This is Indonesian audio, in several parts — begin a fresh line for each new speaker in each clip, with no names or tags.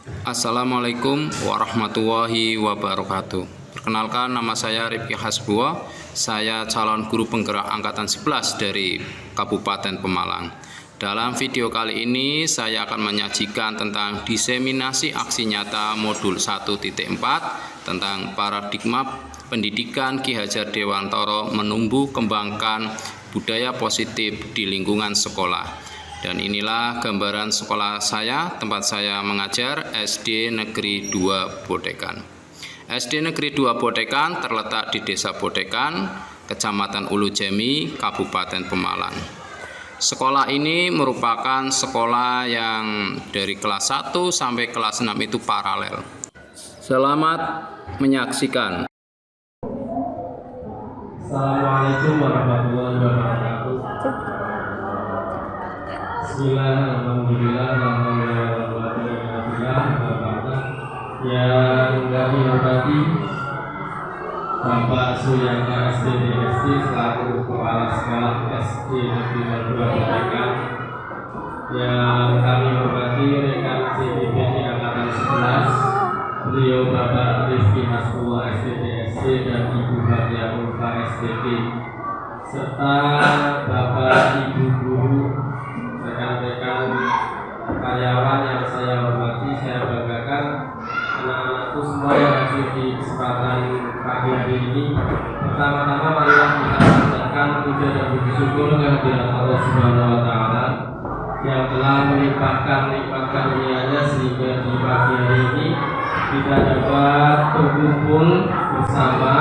Assalamualaikum warahmatullahi wabarakatuh. Perkenalkan, nama saya Rifki Hasbuwo. Saya calon guru penggerak angkatan 11 dari Kabupaten Pemalang. Dalam video kali ini saya akan menyajikan tentang diseminasi aksi nyata modul 1.4 tentang paradigma pendidikan Ki Hajar Dewantara menumbuh kembangkan budaya positif di lingkungan sekolah. Dan inilah gambaran sekolah saya, tempat saya mengajar, SD Negeri 2 Bodekan. SD Negeri 2 Bodekan terletak di Desa Bodekan, Kecamatan Ulu Jemi, Kabupaten Pemalang. Sekolah ini merupakan sekolah yang dari kelas 1 sampai kelas 6 itu paralel. Selamat menyaksikan.
Assalamualaikum warahmatullahi wabarakatuh. Bismillahirrahmanirrahim. Yang kami hormati Bapak Suyanta SDDSD selaku Kepala Sekolah SD Negeri 2 Bodekan. Yang kami hormati rekan CDBD Angkatan 11, beliau Bapak Rifki Hasbuwo SDDSD dan Ibu Fatia Ulfa SDD, serta Bapak Ibu Guru, rekan-rekan karyawan yang saya hormati. Saya banggakan anak-anakku semua yang hadir di kesempatan pagi hari ini. Pertama-tama marilah kita panjatkan puja dan puji syukur kehadirat Allah Subhanahu wa Ta'ala yang telah melimpahkan nikmat karunia-Nya sehingga di pagi hari ini kita dapat berkumpul bersama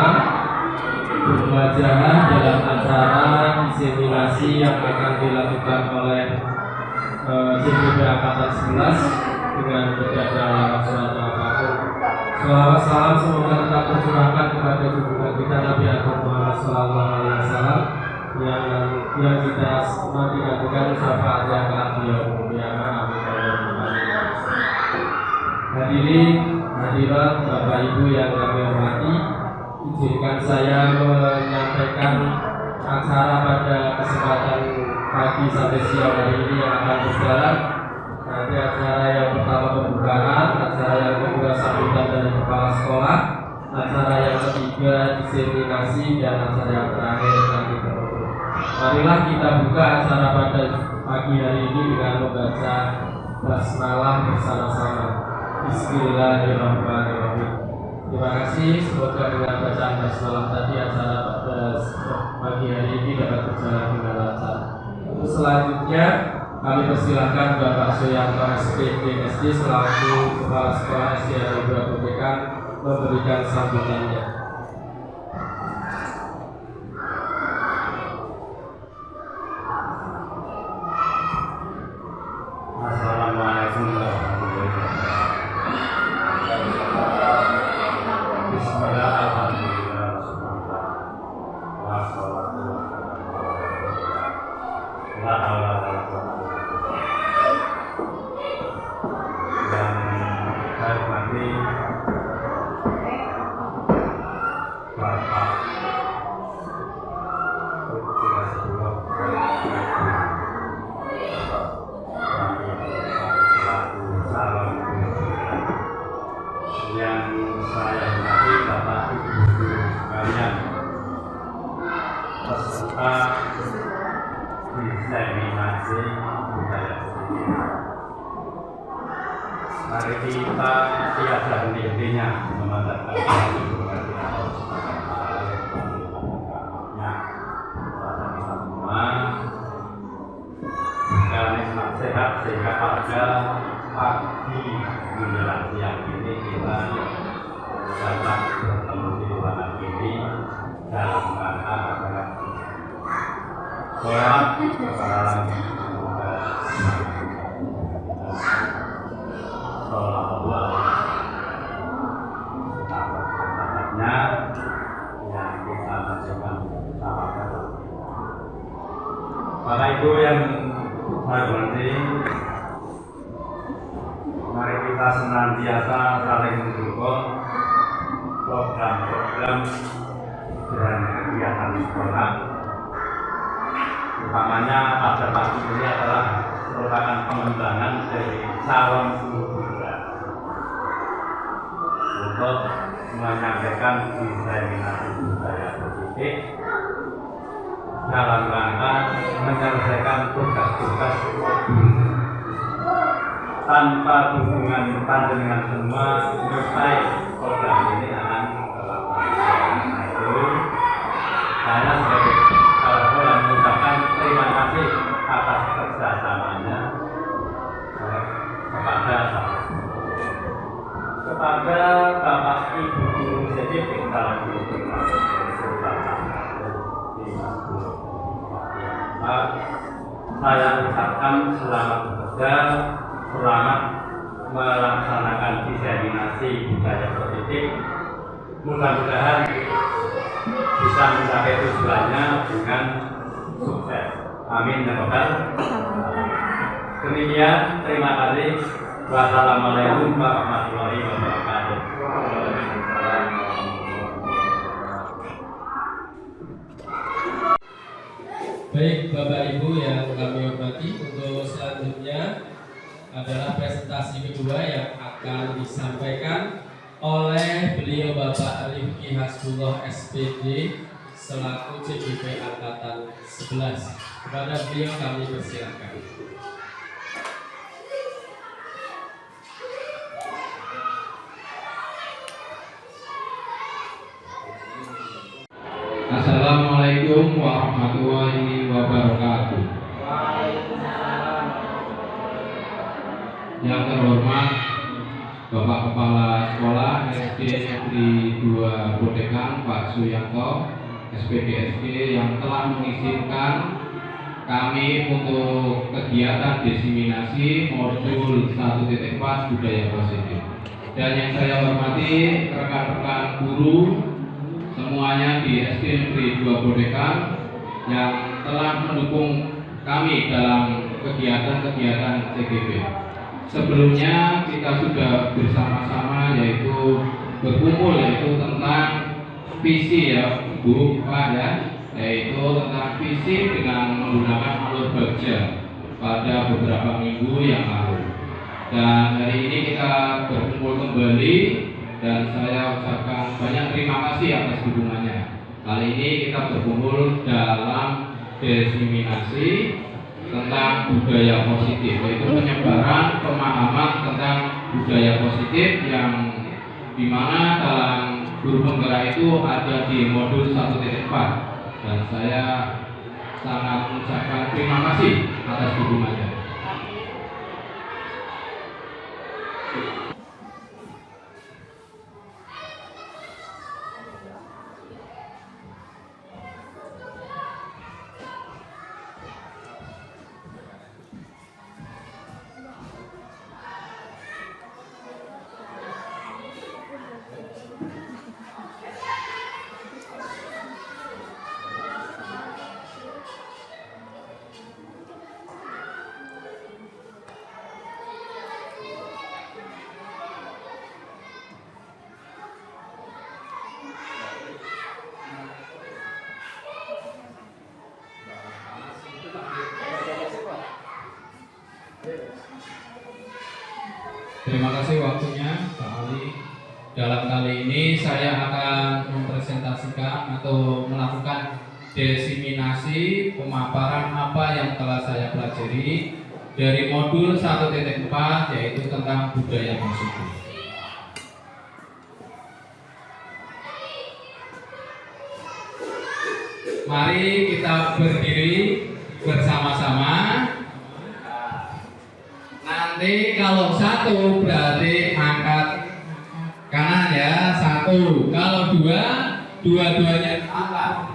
berwajah dalam acara diseminasi yang akan dilakukan oleh CDB Angkatan 11 dengan tidak ada suatu apapun. Selawat salam semoga tetap tercurahkan kepada junjungan kita Nabi Agung Muhammad SAW yang kita nantikan syafaat yang kelak beliau muliakan. Amin. Hadirin hadirat Bapak Ibu yang kami hormati, izinkan saya menyampaikan acara pada kesempatan pagi sampai siang hari ini yang akan berjalan. Nanti acara yang pertama pembukaan, acara yang kedua sambutan dari kepala sekolah, acara yang ketiga diseminasi, dan acara yang terakhir nanti penutup. Marilah kita buka acara pada pagi hari ini dengan membaca basmalah bersama-sama. Bismillahirrahmanirrahim. Terima kasih. Semoga dengan bacaan basmalah tadi acara pada pagi hari ini dapat berjalan dengan lancar. Selanjutnya kami persilahkan Bapak Suyanto SPDSD selaku Kepala Sekolah SD Negeri 2 Bodekan memberikan sambutannya.
Assalamualaikum warahmatullahi wabarakatuh. Bismillahirrahmanirrahim. Wassalatu yang saya hormati Bapak Rifki Hasbuwo selaku calon guru yang saya hormati Bapak Ibu guru sekalian peserta diseminasi budaya positif. Mari kita tiada henti-hentinya memandangkan kehadiran Allah Subhanahu wa Ta'ala kepada kita semua dan nikmat sehat sehingga pada pagi menjelang siang ini kita dapat bertemu di ruangan ini dalam rangka adalah sholat kepada yang kita bacakan sama-sama. Bapak Ibu yang saya hormati, mari kita senantiasa saling mendukung program-program dan kegiatan sekolah. Utamanya pada pagi ini adalah merupakan pengembangan dari calon guru penggerak. mengadakan diseminasi budaya positif dalam rangka menyelesaikan tugas-tugas tanpa dukungan panjenengan semua selesai program ini akan terlaksana. Itu saya sebagai salah satu mengucapkan terima kasih atas kerjasamanya kepada Bapak Ibu Guru CDP dalam guru saya ucapkan selamat bekerja, selamat melaksanakan diseminasi budaya positif. Mudah-mudahan bisa mencapai tujuannya dengan sukses. Amin ya rabbal alamin. Demikian, terima kasih. Wassalamualaikum warahmatullahi wabarakatuh.
Baik Bapak Ibu yang kami hormati, untuk selanjutnya adalah presentasi kedua yang akan disampaikan oleh beliau Bapak Rifki Hasbullah SPD selaku CGP Angkatan 11. Kepada beliau kami persilakan.
Assalamualaikum warahmatullahi wabarakatuh. Yang terhormat Bapak Kepala Sekolah SD Negeri 2 Bodegang Pak Suyanto, SPDSG, yang telah mengizinkan kami untuk kegiatan diseminasi modul 1.4 budaya positif. Dan yang saya hormati rekan-rekan guru semuanya di SD Negeri 2 Bodegang yang telah mendukung kami dalam kegiatan-kegiatan CGP. Sebelumnya kita sudah bersama-sama yaitu berkumpul yaitu tentang visi ya Bu Pak ya, yaitu tentang visi dengan menggunakan alur bagja pada beberapa minggu yang lalu. Dan hari ini kita berkumpul kembali dan saya ucapkan banyak terima kasih atas dukungannya. Kali ini kita berkumpul dalam diseminasi tentang budaya positif, yaitu penyebaran pemahaman tentang budaya positif yang dimana dalam guru penggerak itu ada di modul 1.4. Dan saya sangat mengucapkan terima kasih atas dukungannya. Terima kasih waktunya Pak Ali. Dalam kali ini saya akan mempresentasikan atau melakukan diseminasi pemaparan apa yang telah saya pelajari dari modul 1.4 yaitu tentang budaya positif. Mari kita berdiri bersama-sama. Nanti kalau satu berarti angkat kanan ya, satu. Kalau dua, dua-duanya angkat.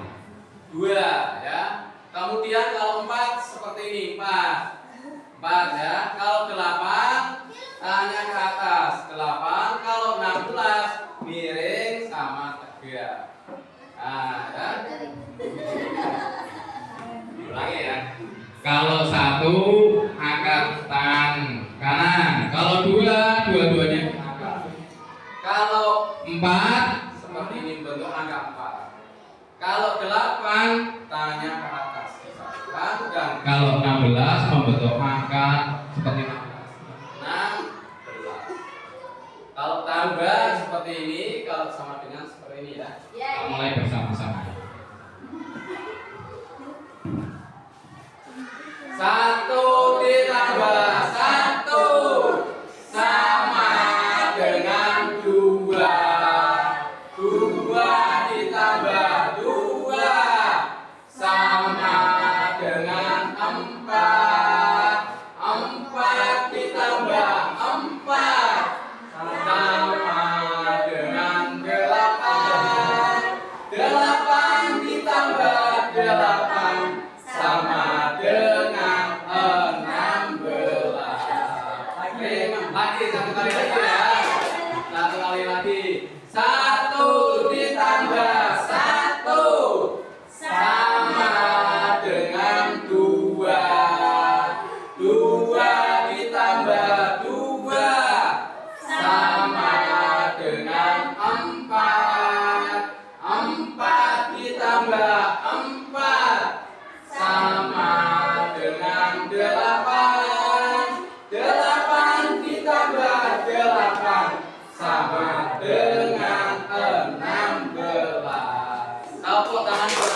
Dua ya. Kemudian kalau empat seperti ini, empat ya. Kalau 8 tangannya ke atas, 8. Kalau 16 miring sama tegak. Nah, ya. Ulangi ya. Kalau satu angkat tangan kanan, kalau dua-duanya angkat. Kalau 4 seperti ini bentuk angka 4. Kalau 8 tangannya ke atas disatukan, dan kalau 16 membentuk angka seperti 16. Kalau tambah seperti ini, kalau sama dengan seperti ini ya. Kita mulai bersama-sama. 1 ditambah 1 sama dengan 2. 2 ditambah 2 sama dengan 4. 4 ditambah 4 sama dengan 8. 8 ditambah 8 sama dengan 16. Oke, lagi satu kali lagi ya. Satu kali lagi. 1 ditambah 1 sama dengan 2. 2 ditambah 2 sama dengan 4. 4 ditambah 4 sama dengan 8. 8 ditambah 8 sama dengan 16. Tepuk tangan buat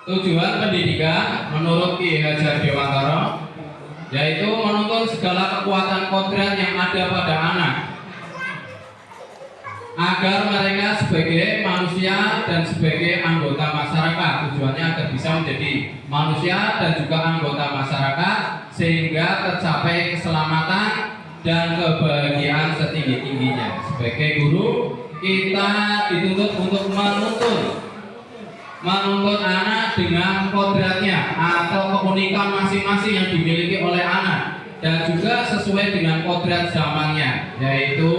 Tujuan pendidikan menurut Ki Hajar Dewantara yaitu menuntun segala kekuatan kodrat yang ada pada anak agar mereka sebagai manusia dan sebagai anggota masyarakat. Tujuannya agar bisa menjadi manusia dan juga anggota masyarakat sehingga tercapai keselamatan dan kebahagiaan setinggi-tingginya. Sebagai guru kita dituntut untuk menuntun anak dengan kodratnya atau keunikan masing-masing yang dimiliki oleh anak dan juga sesuai dengan kodrat zamannya, yaitu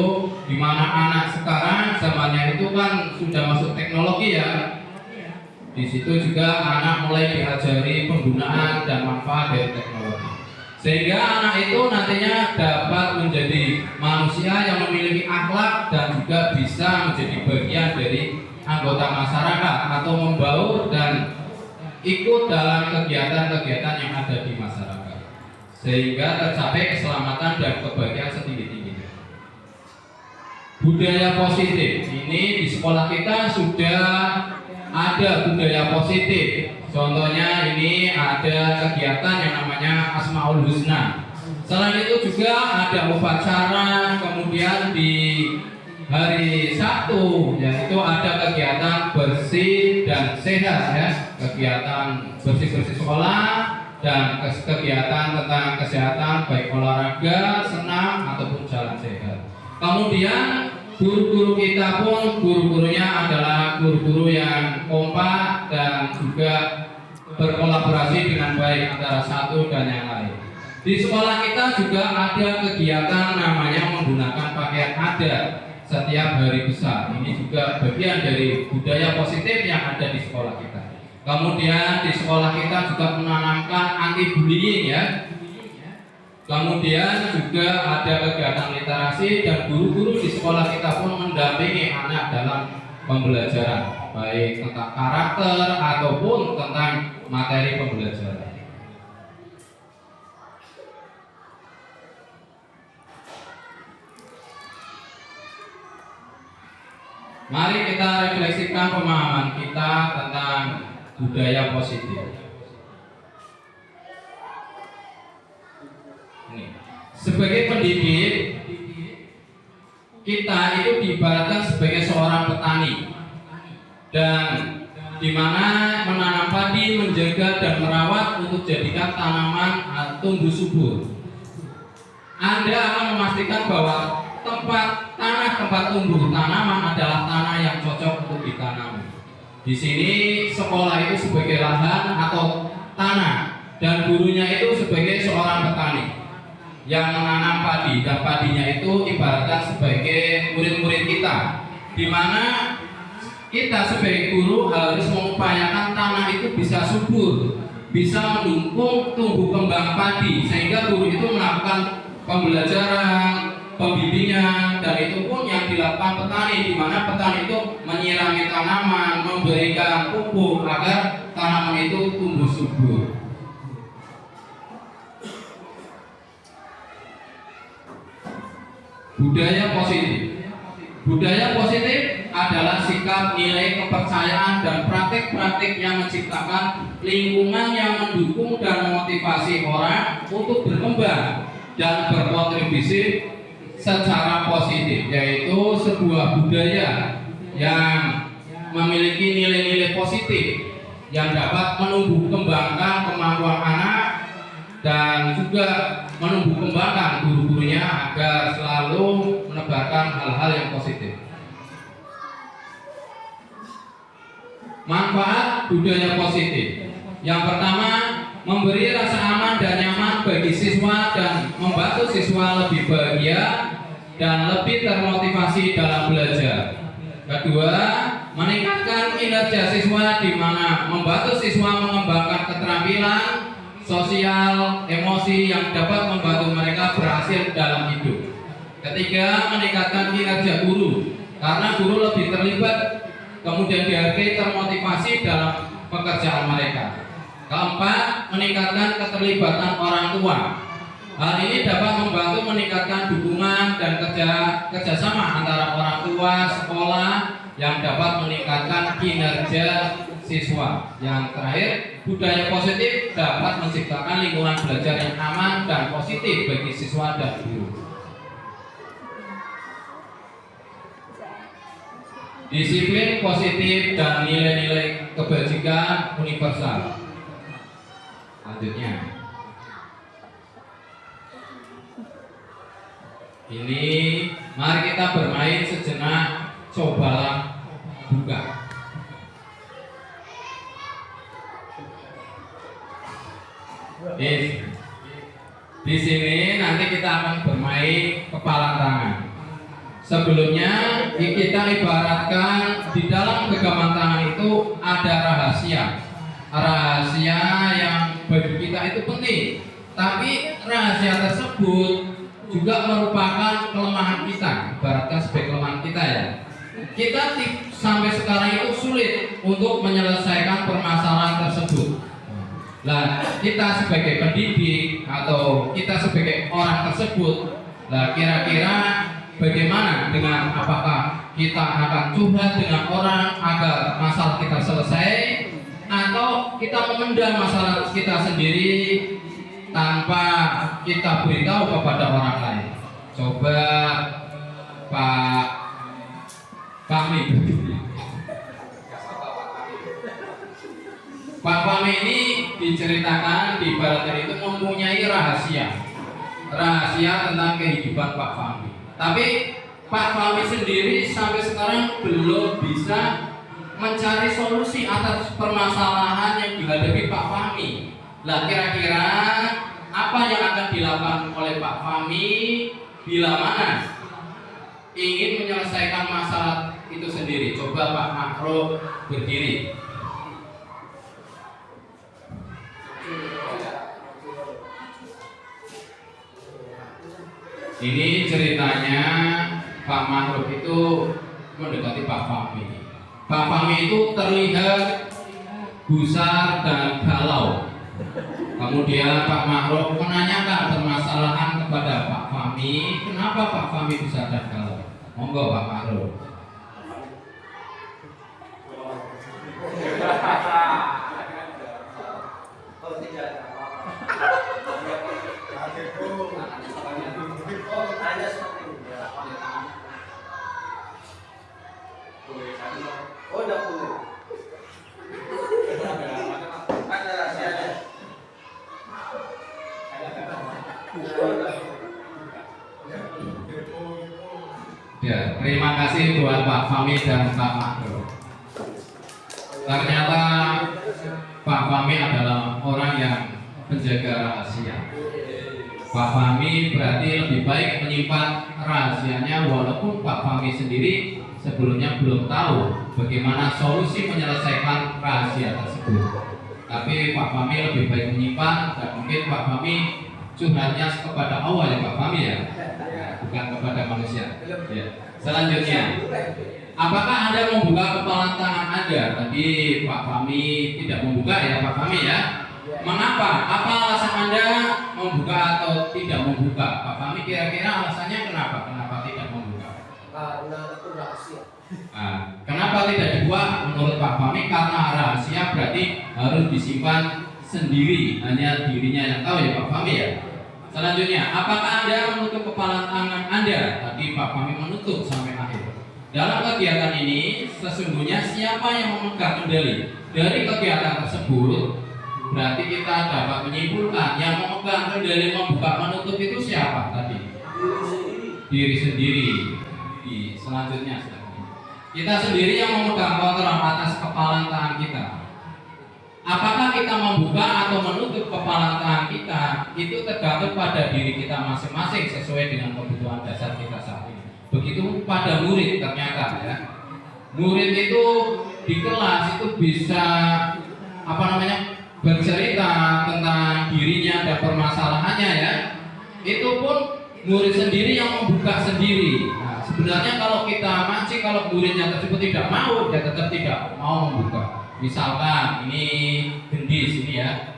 di mana anak sekarang zamannya itu kan sudah masuk teknologi ya. Di situ juga anak mulai diajari penggunaan dan manfaat dari teknologi, sehingga anak itu nantinya dapat menjadi manusia yang memiliki akhlak dan juga bisa menjadi bagian dari anggota masyarakat atau membaur dan ikut dalam kegiatan-kegiatan yang ada di masyarakat sehingga tercapai keselamatan dan kebahagiaan setinggi-tingginya. Budaya positif ini di sekolah kita sudah ada budaya positif. Contohnya ini ada kegiatan yang namanya Asmaul Husna. Selain itu juga ada upacara, kemudian di hari Sabtu yaitu ada kegiatan bersih dan sehat ya, kegiatan bersih-bersih sekolah dan kegiatan tentang kesehatan baik olahraga, senam ataupun jalan sehat. Kemudian guru-guru kita pun guru-gurunya adalah guru-guru yang kompak dan juga berkolaborasi dengan baik antara satu dan yang lain. Di sekolah kita juga ada kegiatan namanya menggunakan pakaian adat setiap hari besar. Ini juga bagian dari budaya positif yang ada di sekolah kita. Kemudian di sekolah kita juga menanamkan anti bullying ya. Kemudian juga ada kegiatan literasi dan guru-guru di sekolah kita pun mendampingi anak dalam pembelajaran baik tentang karakter ataupun tentang materi pembelajaran. Mari kita refleksikan pemahaman kita tentang budaya positif. Ini. Sebagai pendidik, kita itu diibaratkan sebagai seorang petani dan di mana menanam padi, menjaga dan merawat untuk jadikan tanaman tumbuh subur. Anda akan memastikan bahwa tempat tumbuh tanaman adalah tanah yang cocok untuk ditanam. Di sini sekolah itu sebagai lahan atau tanah dan gurunya itu sebagai seorang petani yang menanam padi dan padinya itu ibaratkan sebagai murid-murid kita, di mana kita sebagai guru harus mengupayakan tanah itu bisa subur, bisa mendukung tumbuh kembang padi sehingga guru itu melakukan pembelajaran, pembimbingan, dan itu pun yang dilakukan petani, di mana petani itu menyirami tanaman, memberikan pupuk agar tanaman itu tumbuh subur. Budaya positif. Budaya positif adalah sikap, nilai, kepercayaan, dan praktik-praktik yang menciptakan lingkungan yang mendukung dan memotivasi orang untuk berkembang dan berkontribusi secara positif, yaitu sebuah budaya yang memiliki nilai-nilai positif yang dapat menumbuh kembangkan kemampuan anak dan juga menumbuh kembangkan guru-gurunya agar selalu menebarkan hal-hal yang positif. Manfaat budaya positif. Yang pertama, memberi rasa aman dan nyaman bagi siswa dan membantu siswa lebih bahagia dan lebih termotivasi dalam belajar. Kedua, meningkatkan kinerja siswa di mana membantu siswa mengembangkan keterampilan sosial, emosi yang dapat membantu mereka berhasil dalam hidup. Ketiga, meningkatkan kinerja guru karena guru lebih terlibat, kemudian dihargai, termotivasi dalam pekerjaan mereka. Keempat, meningkatkan keterlibatan orang tua. Hal ini dapat membantu meningkatkan dukungan dan kerjasama antara orang tua, sekolah yang dapat meningkatkan kinerja siswa. Yang terakhir, budaya positif dapat menciptakan lingkungan belajar yang aman dan positif bagi siswa dan guru. Disiplin positif dan nilai-nilai kebajikan universal. Selanjutnya, ini mari kita bermain sejenak. Cobalah buka. Di sini nanti kita akan bermain kepala tangan. Sebelumnya kita ibaratkan di dalam genggaman tangan itu ada rahasia. Rahasia yang bagi kita itu penting. Tapi rahasia tersebut juga merupakan kelemahan kita, ibaratkan sebagai kelemahan kita ya. Kita sampai sekarang itu sulit untuk menyelesaikan permasalahan tersebut. Nah, kita sebagai pendidik atau kita sebagai orang tersebut, nah kira-kira bagaimana dengan apakah kita akan curhat dengan orang agar masalah kita selesai, atau kita memendam masalah kita sendiri tanpa kita beritahu kepada orang lain? Coba Pak Fahmi. Pak Fahmi ini diceritakan di Barat itu mempunyai rahasia tentang kehidupan Pak Fahmi. Tapi Pak Fahmi sendiri sampai sekarang belum bisa mencari solusi atas permasalahan yang dihadapi Pak Fahmi. Nah, kira-kira apa yang akan dilakukan oleh Pak Fahmi bila mana ingin menyelesaikan masalah itu sendiri? Coba Pak Makro berdiri. Ini ceritanya Pak Makro itu mendekati Pak Fahmi. Pak Fahmi itu terlihat gusar dan galau. Kemudian Pak Makro menanyakan permasalahan kepada Pak Fahmi, kenapa Pak Fahmi bisa ada galau? Monggo Pak Makro. Ya, terima kasih buat Pak Fahmi dan Pak Makro. Ternyata Pak Fahmi adalah orang yang menjaga rahasia. Pak Fahmi berarti lebih baik menyimpan rahasianya, walaupun Pak Fahmi sendiri sebelumnya belum tahu bagaimana solusi menyelesaikan rahasia tersebut. Tapi Pak Fahmi lebih baik menyimpan, dan mungkin Pak Fahmi curhatnya kepada Allah ya Pak Fahmi ya, bukan kepada manusia. Ya. Selanjutnya, apakah Anda membuka kepala tangan Anda? Tadi Pak Fahmi tidak membuka ya Pak Fahmi ya. Mengapa? Apa alasan Anda membuka atau tidak membuka? Pak Fahmi kira-kira alasannya kenapa? Kenapa tidak membuka?
Karena itu rahasia.
Nah, kenapa tidak dibuat? Menurut Pak Fahmi karena rahasia berarti harus disimpan sendiri, hanya dirinya yang tahu ya Pak Fahmi ya. Selanjutnya, apakah Anda menutup kepala tangan Anda? Tadi Pak Fahmi menutup sampai akhir. Dalam kegiatan ini sesungguhnya siapa yang memegang kendali dari kegiatan tersebut? Berarti kita dapat menyimpulkan yang memegang kendali membuka menutup itu siapa tadi? Diri sendiri. Selanjutnya kita sendiri yang memegang kontrol atas kepala tangan kita. Apakah kita membuka atau menutup kepala tangan kita itu tergantung pada diri kita masing-masing sesuai dengan kebutuhan dasar kita saat ini. Begitu pada murid ternyata ya. Murid itu di kelas itu bisa bercerita tentang dirinya dan permasalahannya ya. Itu pun murid sendiri yang membuka sendiri. Nah, sebenarnya kalau kita mancing, kalau muridnya tersebut tidak mau, dia tetap tidak mau membuka. Misalkan ini Gendis ini ya,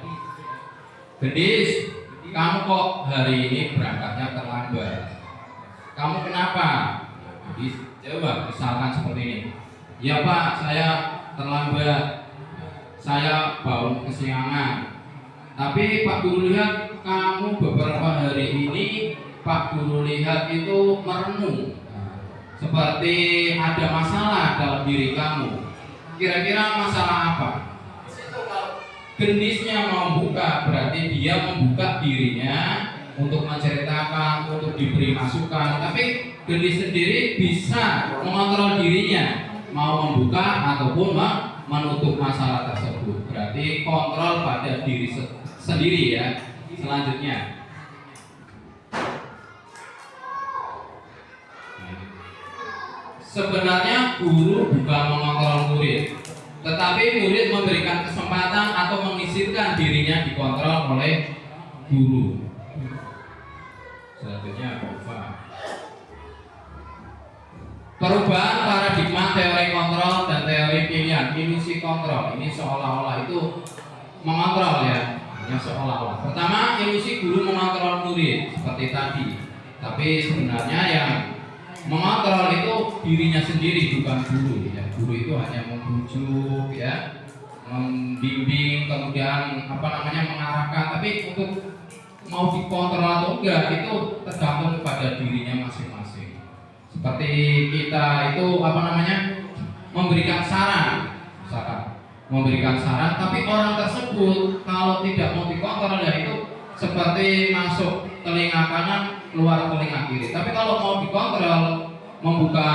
Gendis, kamu kok hari ini berangkatnya terlambat? Kamu kenapa? Gendis, coba misalkan seperti ini. Ya Pak, saya terlambat, saya bangun kesiangan. Tapi Pak Guru lihat kamu beberapa hari ini Pak Guru lihat itu merenung, seperti ada masalah dalam diri kamu. Kira-kira masalah apa? Gendisnya mau buka, berarti dia membuka dirinya untuk menceritakan, untuk diberi masukan. Tapi Gendis sendiri bisa mengontrol dirinya, mau membuka ataupun menutup masalah tersebut. Berarti kontrol pada diri sendiri ya. Selanjutnya, sebenarnya guru bukan mengontrol murid, tetapi murid memberikan kesempatan atau mengizinkan dirinya dikontrol oleh guru. Selanjutnya, perubahan paradigma teori kontrol dan teori pilihan, ilusi kontrol. Ini seolah-olah itu mengontrol ya, hanya seolah-olah. Pertama, ilusi guru mengontrol murid seperti tadi, tapi sebenarnya yang mengontrol itu dirinya sendiri, bukan guru ya. Guru itu hanya membujuk ya, membimbing, kemudian mengarahkan, tapi untuk mau dikontrol atau enggak itu tergantung pada dirinya masing-masing. Seperti kita itu memberikan saran, misalkan memberikan saran, tapi orang tersebut kalau tidak mau dikontrol ya itu seperti masuk telinga kanan keluar telinga kiri. Tapi kalau mau dikontrol, membuka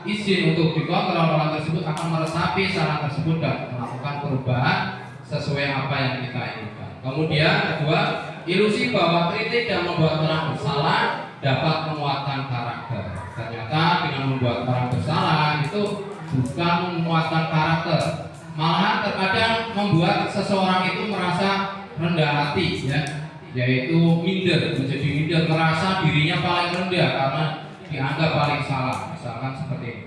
izin untuk dikontrol, orang tersebut akan meresapi saran tersebut dan melakukan perubahan sesuai apa yang kita inginkan. Kemudian kedua, ilusi bahwa kritik dan membuat orang bersalah dapat menguatkan karakter. Ternyata dengan membuat orang bersalah itu bukan menguatkan karakter, malahan terkadang membuat seseorang itu merasa rendah hati ya, yaitu minder, menjadi minder, merasa dirinya paling rendah karena dianggap paling salah. Misalkan seperti ini,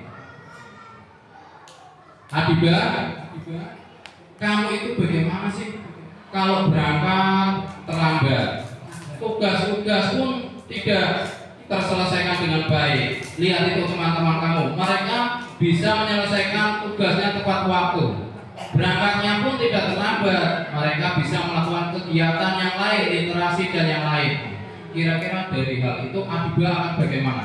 Adiba, kamu itu bagaimana sih kalau berangkat terlambat? Tugas-tugas pun tidak terselesaikan dengan baik. Lihat itu teman-teman kamu, mereka bisa menyelesaikan tugasnya tepat waktu, berangkatnya pun tidak terlambat, mereka bisa melakukan kegiatan yang lain, literasi dan yang lain. Kira-kira dari hal itu Adiba akan bagaimana?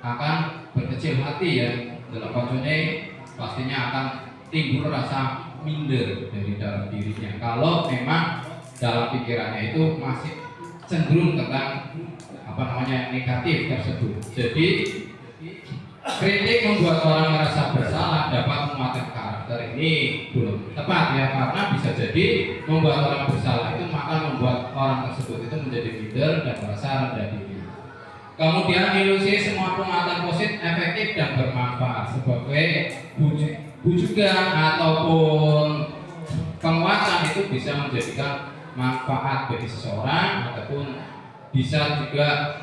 Akan berkecil hati ya, dalam konsumsi pastinya akan timbul rasa minder dari dalam dirinya kalau memang dalam pikirannya itu masih cenderung tentang negatif tersebut. Jadi kritik membuat orang merasa bersalah dapat menguatkan karakter, ini belum tepat ya, karena bisa jadi membuat orang bersalah itu akan membuat orang tersebut itu menjadi minder dan merasa rendah diri. Kemudian ilusi semua penguatan positif efektif dan bermanfaat sebagai bujukan ataupun penguatan itu bisa menjadikan manfaat bagi seseorang ataupun bisa juga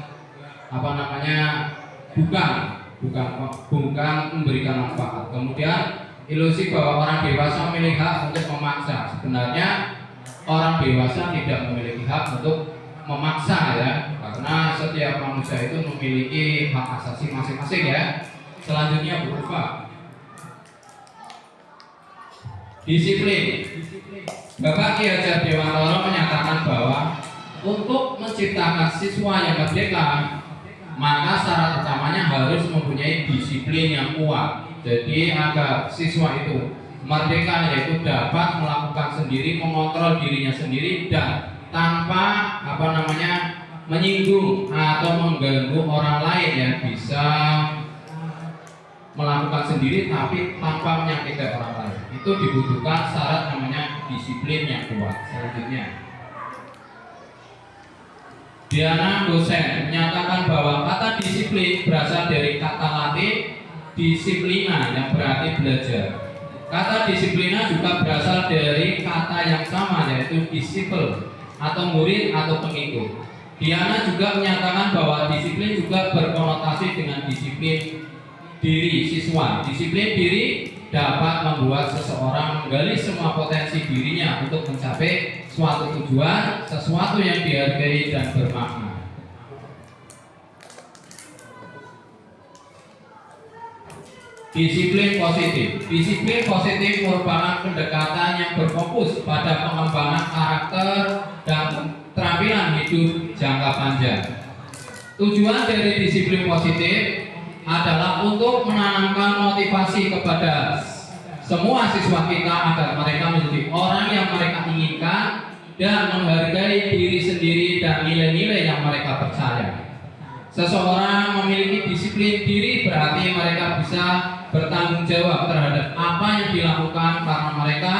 bukan memberikan manfaat. Kemudian ilusi bahwa orang dewasa memiliki hak untuk memaksa. Sebenarnya orang dewasa tidak memiliki hak untuk memaksa ya, karena setiap manusia itu memiliki hak asasi masing-masing ya. Selanjutnya berupa disiplin. Bapak Ki Hajar Dewantara menyatakan bahwa untuk menciptakan siswa yang merdeka, maka syarat utamanya harus mempunyai disiplin yang kuat. Jadi agar siswa itu merdeka, yaitu dapat melakukan sendiri, mengontrol dirinya sendiri dan tanpa menyinggung atau mengganggu orang lain, yang bisa melakukan sendiri tapi tanpa menyakiti orang lain. Itu dibutuhkan syarat namanya disiplin yang kuat. Selanjutnya, Diana dosen menyatakan bahwa kata disiplin berasal dari kata Latin disiplina yang berarti belajar. Kata disiplina juga berasal dari kata yang sama, yaitu disiple atau murid atau pengikut. Diana juga menyatakan bahwa disiplin juga berkonotasi dengan disiplin diri siswa. Disiplin diri dapat membuat seseorang menggali semua potensi dirinya untuk mencapai suatu tujuan, sesuatu yang dihargai dan bermakna. Disiplin positif. Disiplin positif merupakan pendekatan yang berfokus pada pengembangan karakter dan keterampilan hidup jangka panjang. Tujuan dari disiplin positif adalah untuk menanamkan motivasi kepada semua siswa kita agar mereka menjadi orang yang mereka inginkan dan menghargai diri sendiri dan nilai-nilai yang mereka percaya. Seseorang memiliki disiplin diri berarti mereka bisa bertanggung jawab terhadap apa yang dilakukan karena mereka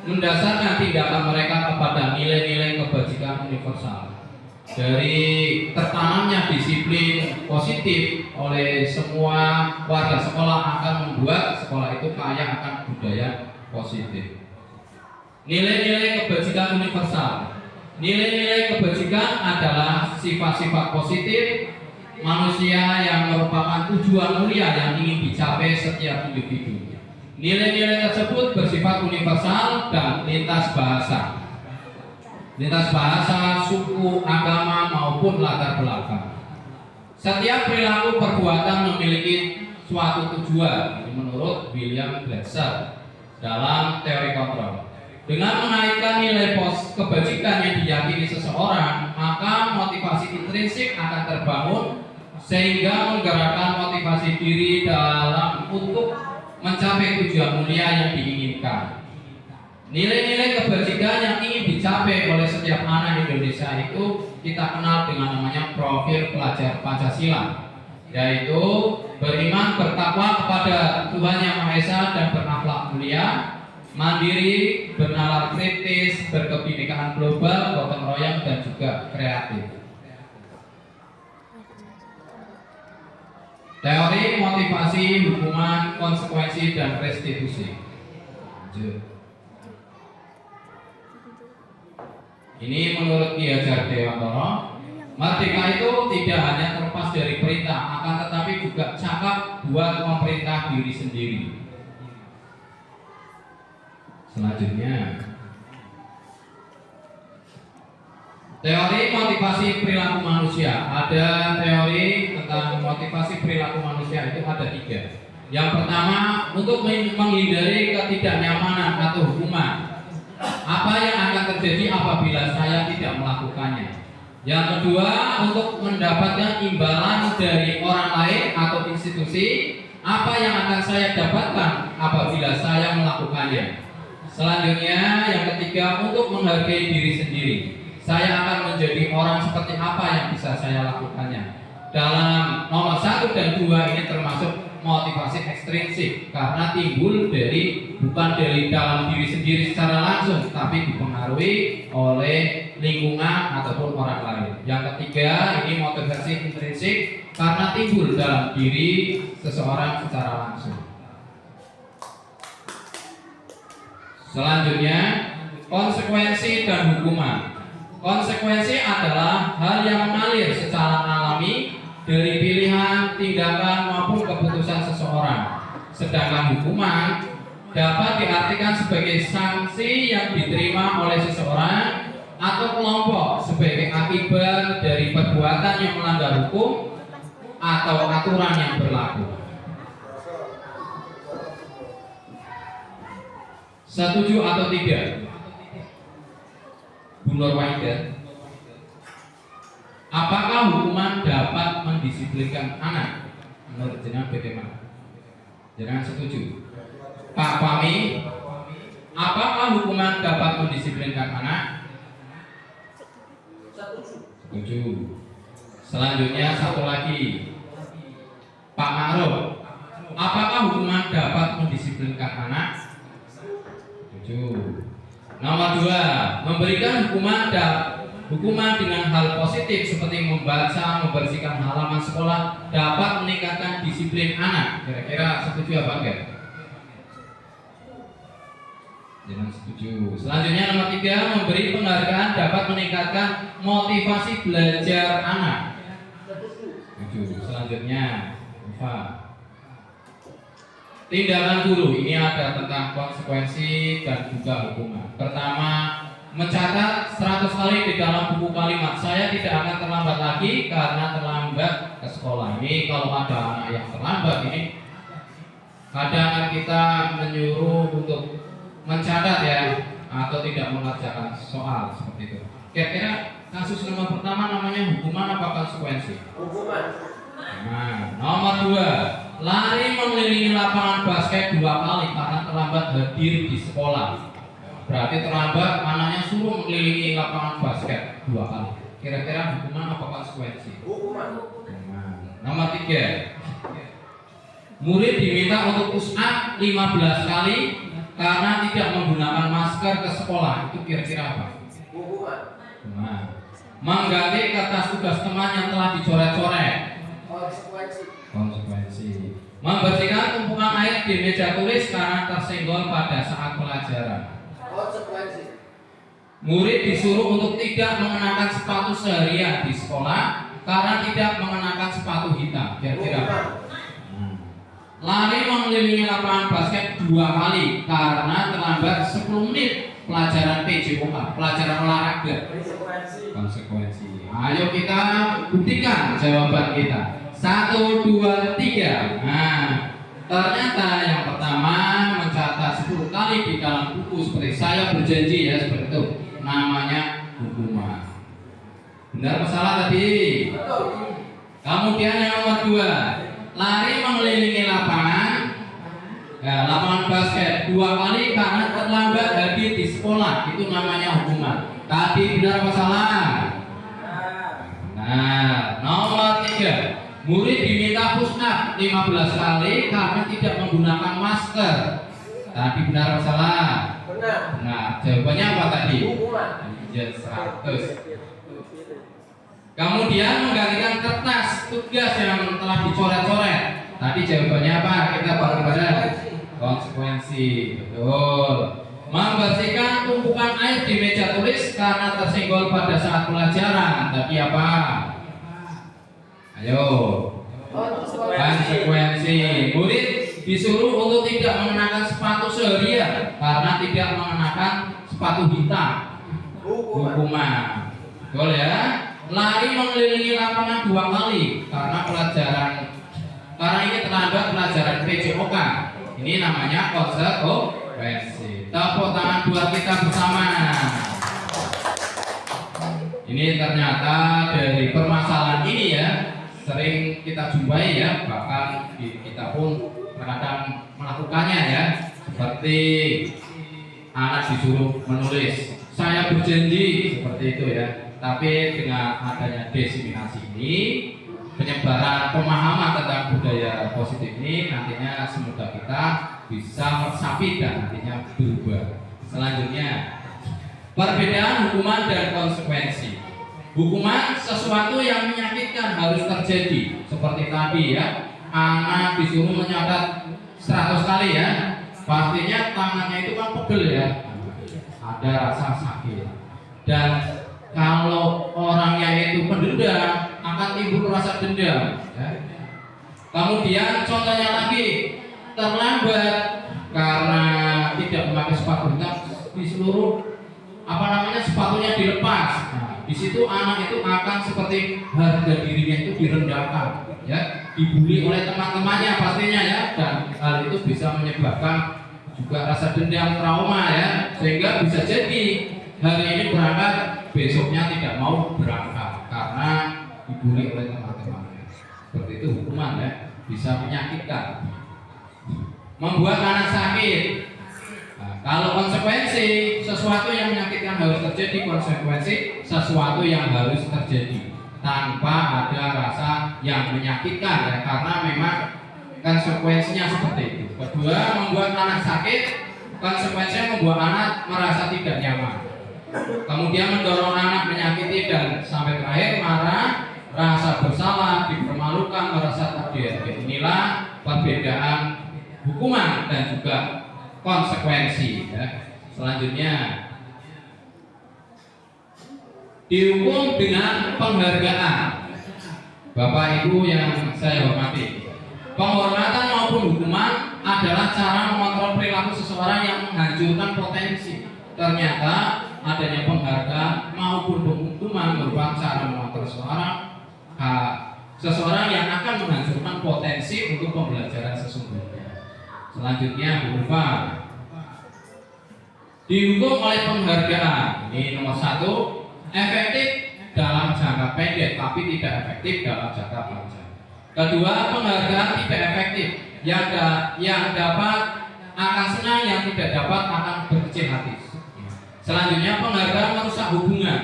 mendasarkan tindakan mereka kepada nilai-nilai kebajikan universal. Dari tertanamnya disiplin positif oleh semua warga sekolah akan membuat sekolah itu kaya akan budaya positif. Nilai-nilai kebajikan universal. Nilai-nilai kebajikan adalah sifat-sifat positif manusia yang merupakan tujuan mulia yang ingin dicapai setiap individu. Nilai-nilai tersebut bersifat universal dan lintas bahasa, suku, agama maupun latar belakang. Setiap perilaku perbuatan memiliki suatu tujuan, menurut William Glasser dalam teori kontrol. Dengan menaikkan nilai kebajikan yang diyakini seseorang, maka motivasi intrinsik akan terbangun sehingga menggerakkan motivasi diri dalam untuk mencapai tujuan mulia yang diinginkan. Nilai-nilai kebajikan yang ingin dicapai oleh setiap anak Indonesia itu kita kenal dengan namanya profil pelajar Pancasila, yaitu beriman, bertakwa kepada Tuhan Yang Maha Esa dan berakhlak mulia, mandiri, bernalar kritis, berkebinekaan global, gotong royong dan juga kreatif. Teori motivasi, hukuman, konsekuensi, dan restitusi. Ini menurut Ki Hajar Dewantara, merdeka itu tidak hanya terlepas dari perintah, akan tetapi juga cakap buat memerintah diri sendiri. Selanjutnya, teori motivasi perilaku manusia. Ada teori tentang motivasi perilaku manusia itu ada 3. Yang pertama, untuk menghindari ketidaknyamanan atau hukuman. Apa yang akan terjadi apabila saya tidak melakukannya? Yang kedua, untuk mendapatkan imbalan dari orang lain atau institusi. Apa yang akan saya dapatkan apabila saya melakukannya? Selanjutnya, yang ketiga, untuk menghargai diri sendiri. Saya akan menjadi orang seperti apa yang bisa saya lakukannya. Dalam nomor 1 dan 2 ini termasuk motivasi ekstrinsik karena timbul bukan dari dalam diri sendiri secara langsung, tapi dipengaruhi oleh lingkungan ataupun orang lain. Yang ketiga, ini motivasi intrinsik karena timbul dalam diri seseorang secara langsung. Selanjutnya, Konsekuensi dan hukuman. Konsekuensi adalah hal yang mengalir secara alami dari pilihan, tindakan maupun keputusan seseorang. Sedangkan hukuman dapat diartikan sebagai sanksi yang diterima oleh seseorang atau kelompok sebagai akibat dari perbuatan yang melanggar hukum atau aturan yang berlaku. Setuju atau tidak? Bu Nur Wahida, apakah hukuman dapat mendisiplinkan anak? Menurut jenengan bagaimana? Jangan setuju. Pak Fahmi, apakah hukuman dapat mendisiplinkan anak? Setuju. Selanjutnya satu lagi, Pak Ma'ruf, apakah hukuman dapat mendisiplinkan anak? Setuju. Nomor 2, memberikan hukuman dengan hal positif seperti membaca, membersihkan halaman sekolah dapat meningkatkan disiplin anak. Kira-kira setuju apa enggak? Jangan setuju. Selanjutnya nomor 3, memberi penghargaan dapat meningkatkan motivasi belajar anak. Setuju. Selanjutnya, tindakan guru. Ini ada tentang konsekuensi dan juga hukuman. Pertama, mencatat 100 kali di dalam buku kalimat, saya tidak akan terlambat lagi karena terlambat ke sekolah. Ini kalau ada anak yang terlambat ini, kadang kita menyuruh untuk mencatat ya, atau tidak mengerjakan soal seperti itu. Kira-kira kasus nomor pertama namanya hukuman apa konsekuensi?
Hukuman.
Nah, nomor 2, lari mengelilingi lapangan basket 2 kali karena terlambat hadir di sekolah. Berarti terlambat, anaknya suruh mengelilingi lapangan basket 2 kali. Kira-kira hukuman apa konsekuensi?
Hukuman.
Nomor 3, murid diminta untuk push up 15 kali karena tidak menggunakan masker ke sekolah. Itu kira-kira apa?
Hukuman.
Mengganti kertas tugas teman yang telah dicoret-coret. Konsekuensi. Membersihkan tumpukan air di meja tulis karena tersenggol pada saat pelajaran.
Konsekuensi.
Murid disuruh untuk tidak mengenakan sepatu seharian di sekolah karena tidak mengenakan sepatu hitam. Kira-kira apa? Lari mengelilingi lapangan basket 2 kali karena terlambat 10 menit pelajaran PJOK, pelajaran olahraga. Konsekuensi. Ayo kita buktikan jawaban kita. 1, 2, 3. Nah, ternyata yang pertama mencatat 10 kali di dalam buku seperti saya berjanji ya, seperti itu. Namanya hukuman. Benar apa salah tadi? Kemudian yang nomor 2, lari mengelilingi lapangan basket 2 kali karena terlambat hadir di sekolah. Itu namanya hukuman. Tadi benar apa salah? Nah, nomor 3, murid diminta push up 15 kali karena tidak menggunakan masker. Tadi benar apa salah?
Benar.
Nah, jawabannya apa tadi?
Hukuman.
100. Kemudian menggantikan kertas tugas yang telah dicoret-coret. Tadi jawabannya apa? Kita bareng-bareng. Konsekuensi. Betul. Membersihkan tumpukan air di meja tulis karena tersenggol pada saat pelajaran. Tadi apa? Ayo. Konsekuensi. Murid disuruh untuk tidak mengenakan sepatu seharian karena tidak mengenakan sepatu hitam. Hukuman. Betul ya? Lari mengelilingi lapangan 2 kali karena ini terlambat pelajaran PJOK. Ini namanya konsekuensi. Tepuk tangan buat kita bersama. Ini ternyata dari permasalahan ini ya, sering kita jumpai ya, bahkan kita pun terkadang melakukannya ya. Seperti anak disuruh menulis, saya berjanji, seperti itu ya. Tapi dengan adanya diseminasi ini, penyebaran pemahaman tentang budaya positif ini, nantinya semoga kita bisa meresapi dan nantinya berubah. Selanjutnya, perbedaan hukuman dan konsekuensi. Hukuman sesuatu yang menyakitkan harus terjadi, seperti tadi ya, anak disuruh mencatat 100 kali ya, pastinya tangannya itu kan pegel ya.
ada rasa sakit. Dan kalau orangnya itu pendendam akan timbul rasa dendam. Ya. Kemudian contohnya lagi terlambat karena tidak memakai sepatu hitam di seluruh sepatunya dilepas. Nah, di situ anak itu akan seperti harga dirinya itu direndahkan, ya, dibully oleh teman-temannya pastinya ya, dan hal itu bisa menyebabkan juga rasa dendam, trauma ya, sehingga bisa jadi hari ini berangkat besoknya tidak mau berangkat karena dibully oleh teman-temannya. Seperti itu hukuman ya, bisa menyakitkan, membuat anak sakit. Nah, kalau konsekuensi sesuatu yang menyakitkan harus terjadi, konsekuensi sesuatu yang harus terjadi tanpa ada rasa yang menyakitkan ya, karena memang konsekuensinya seperti itu. Kedua, membuat anak sakit, konsekuensinya membuat anak merasa tidak nyaman. Kemudian mendorong anak menyakiti dan sampai terakhir marah, rasa bersalah, dipermalukan, merasa tak dihargai. Inilah perbedaan hukuman dan juga konsekuensi ya. Selanjutnya dihukum dengan penghargaan. Bapak Ibu yang saya hormati, penghormatan maupun hukuman adalah cara mengontrol perilaku seseorang yang menghancurkan potensi. Ternyata adanya penghargaan maupun hukuman merupakan cara mengontrol seseorang yang akan menghancurkan potensi untuk pembelajaran sesungguhnya. Selanjutnya berupa dihukum oleh penghargaan. Ini nomor 1, efektif dalam jangka pendek tapi tidak efektif dalam jangka panjang. Kedua, penghargaan tidak efektif, yang dapat akan senang, yang tidak dapat akan berkecil hati. Selanjutnya, penghargaan merusak hubungan.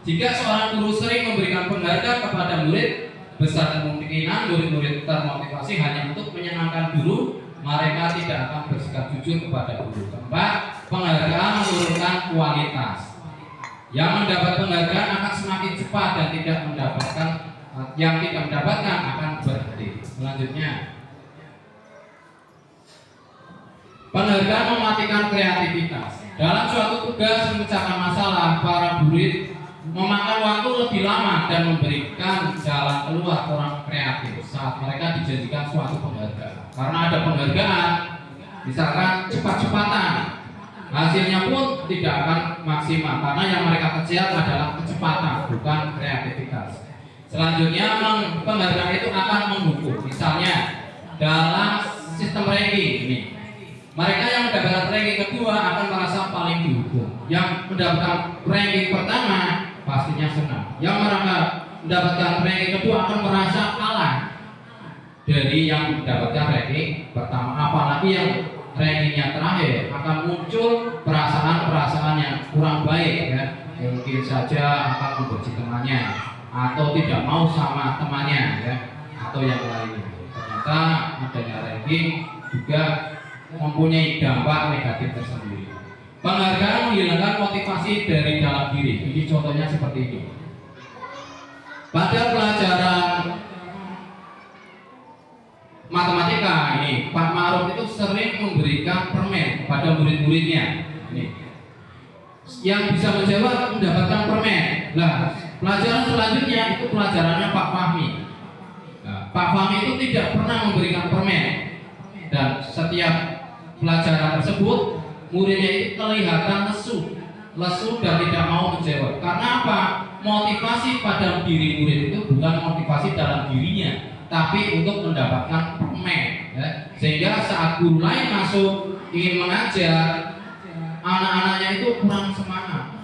Jika seorang guru sering memberikan penghargaan kepada murid, besar kemungkinan murid-murid termotivasi hanya untuk menyenangkan guru. Mereka tidak akan bersikap jujur kepada guru. Keempat, penghargaan menurunkan kualitas. Yang mendapat penghargaan akan semakin cepat dan yang tidak mendapatkan akan berhenti. Selanjutnya, penghargaan mematikan kreativitas. Dalam suatu tugas memecahkan masalah, para murid memakan waktu lebih lama dan memberikan jalan keluar orang kreatif saat mereka dijanjikan suatu penghargaan. Karena ada penghargaan, misalkan cepat-cepatan, hasilnya pun tidak akan maksimal karena yang mereka kejar adalah kecepatan, bukan kreativitas. Selanjutnya, penghargaan itu akan menghukum. Misalnya dalam sistem ranking ini, mereka yang mendapatkan ranking kedua akan merasa paling dihukum. Yang mendapatkan ranking pertama pastinya senang. Yang mendapatkan ranking kedua akan merasa kalah dari yang mendapatkan ranking pertama. Apalagi yang rankingnya terakhir akan muncul perasaan-perasaan yang kurang baik ya. Mungkin saja akan membenci temannya atau tidak mau sama temannya ya, atau yang lainnya. Ternyata adanya ranking juga mempunyai dampak negatif tersendiri. Penghargaan menghilangkan motivasi dari dalam diri. Ini contohnya seperti ini. Pada pelajaran matematika ini, Pak Ma'ruf itu sering memberikan permen pada murid-muridnya. Ini. Yang bisa menjawab mendapatkan permen. Nah, pelajaran selanjutnya itu pelajarannya Pak Fahmi. Nah, Pak Fahmi itu tidak pernah memberikan permen. Dan setiap pelajaran tersebut muridnya itu kelihatan lesu dan tidak mau menjawab. Karena apa? Motivasi pada diri murid itu bukan motivasi dalam dirinya, tapi untuk mendapatkan permen ya. Sehingga saat guru lain masuk ingin mengajar, anak-anaknya itu kurang semangat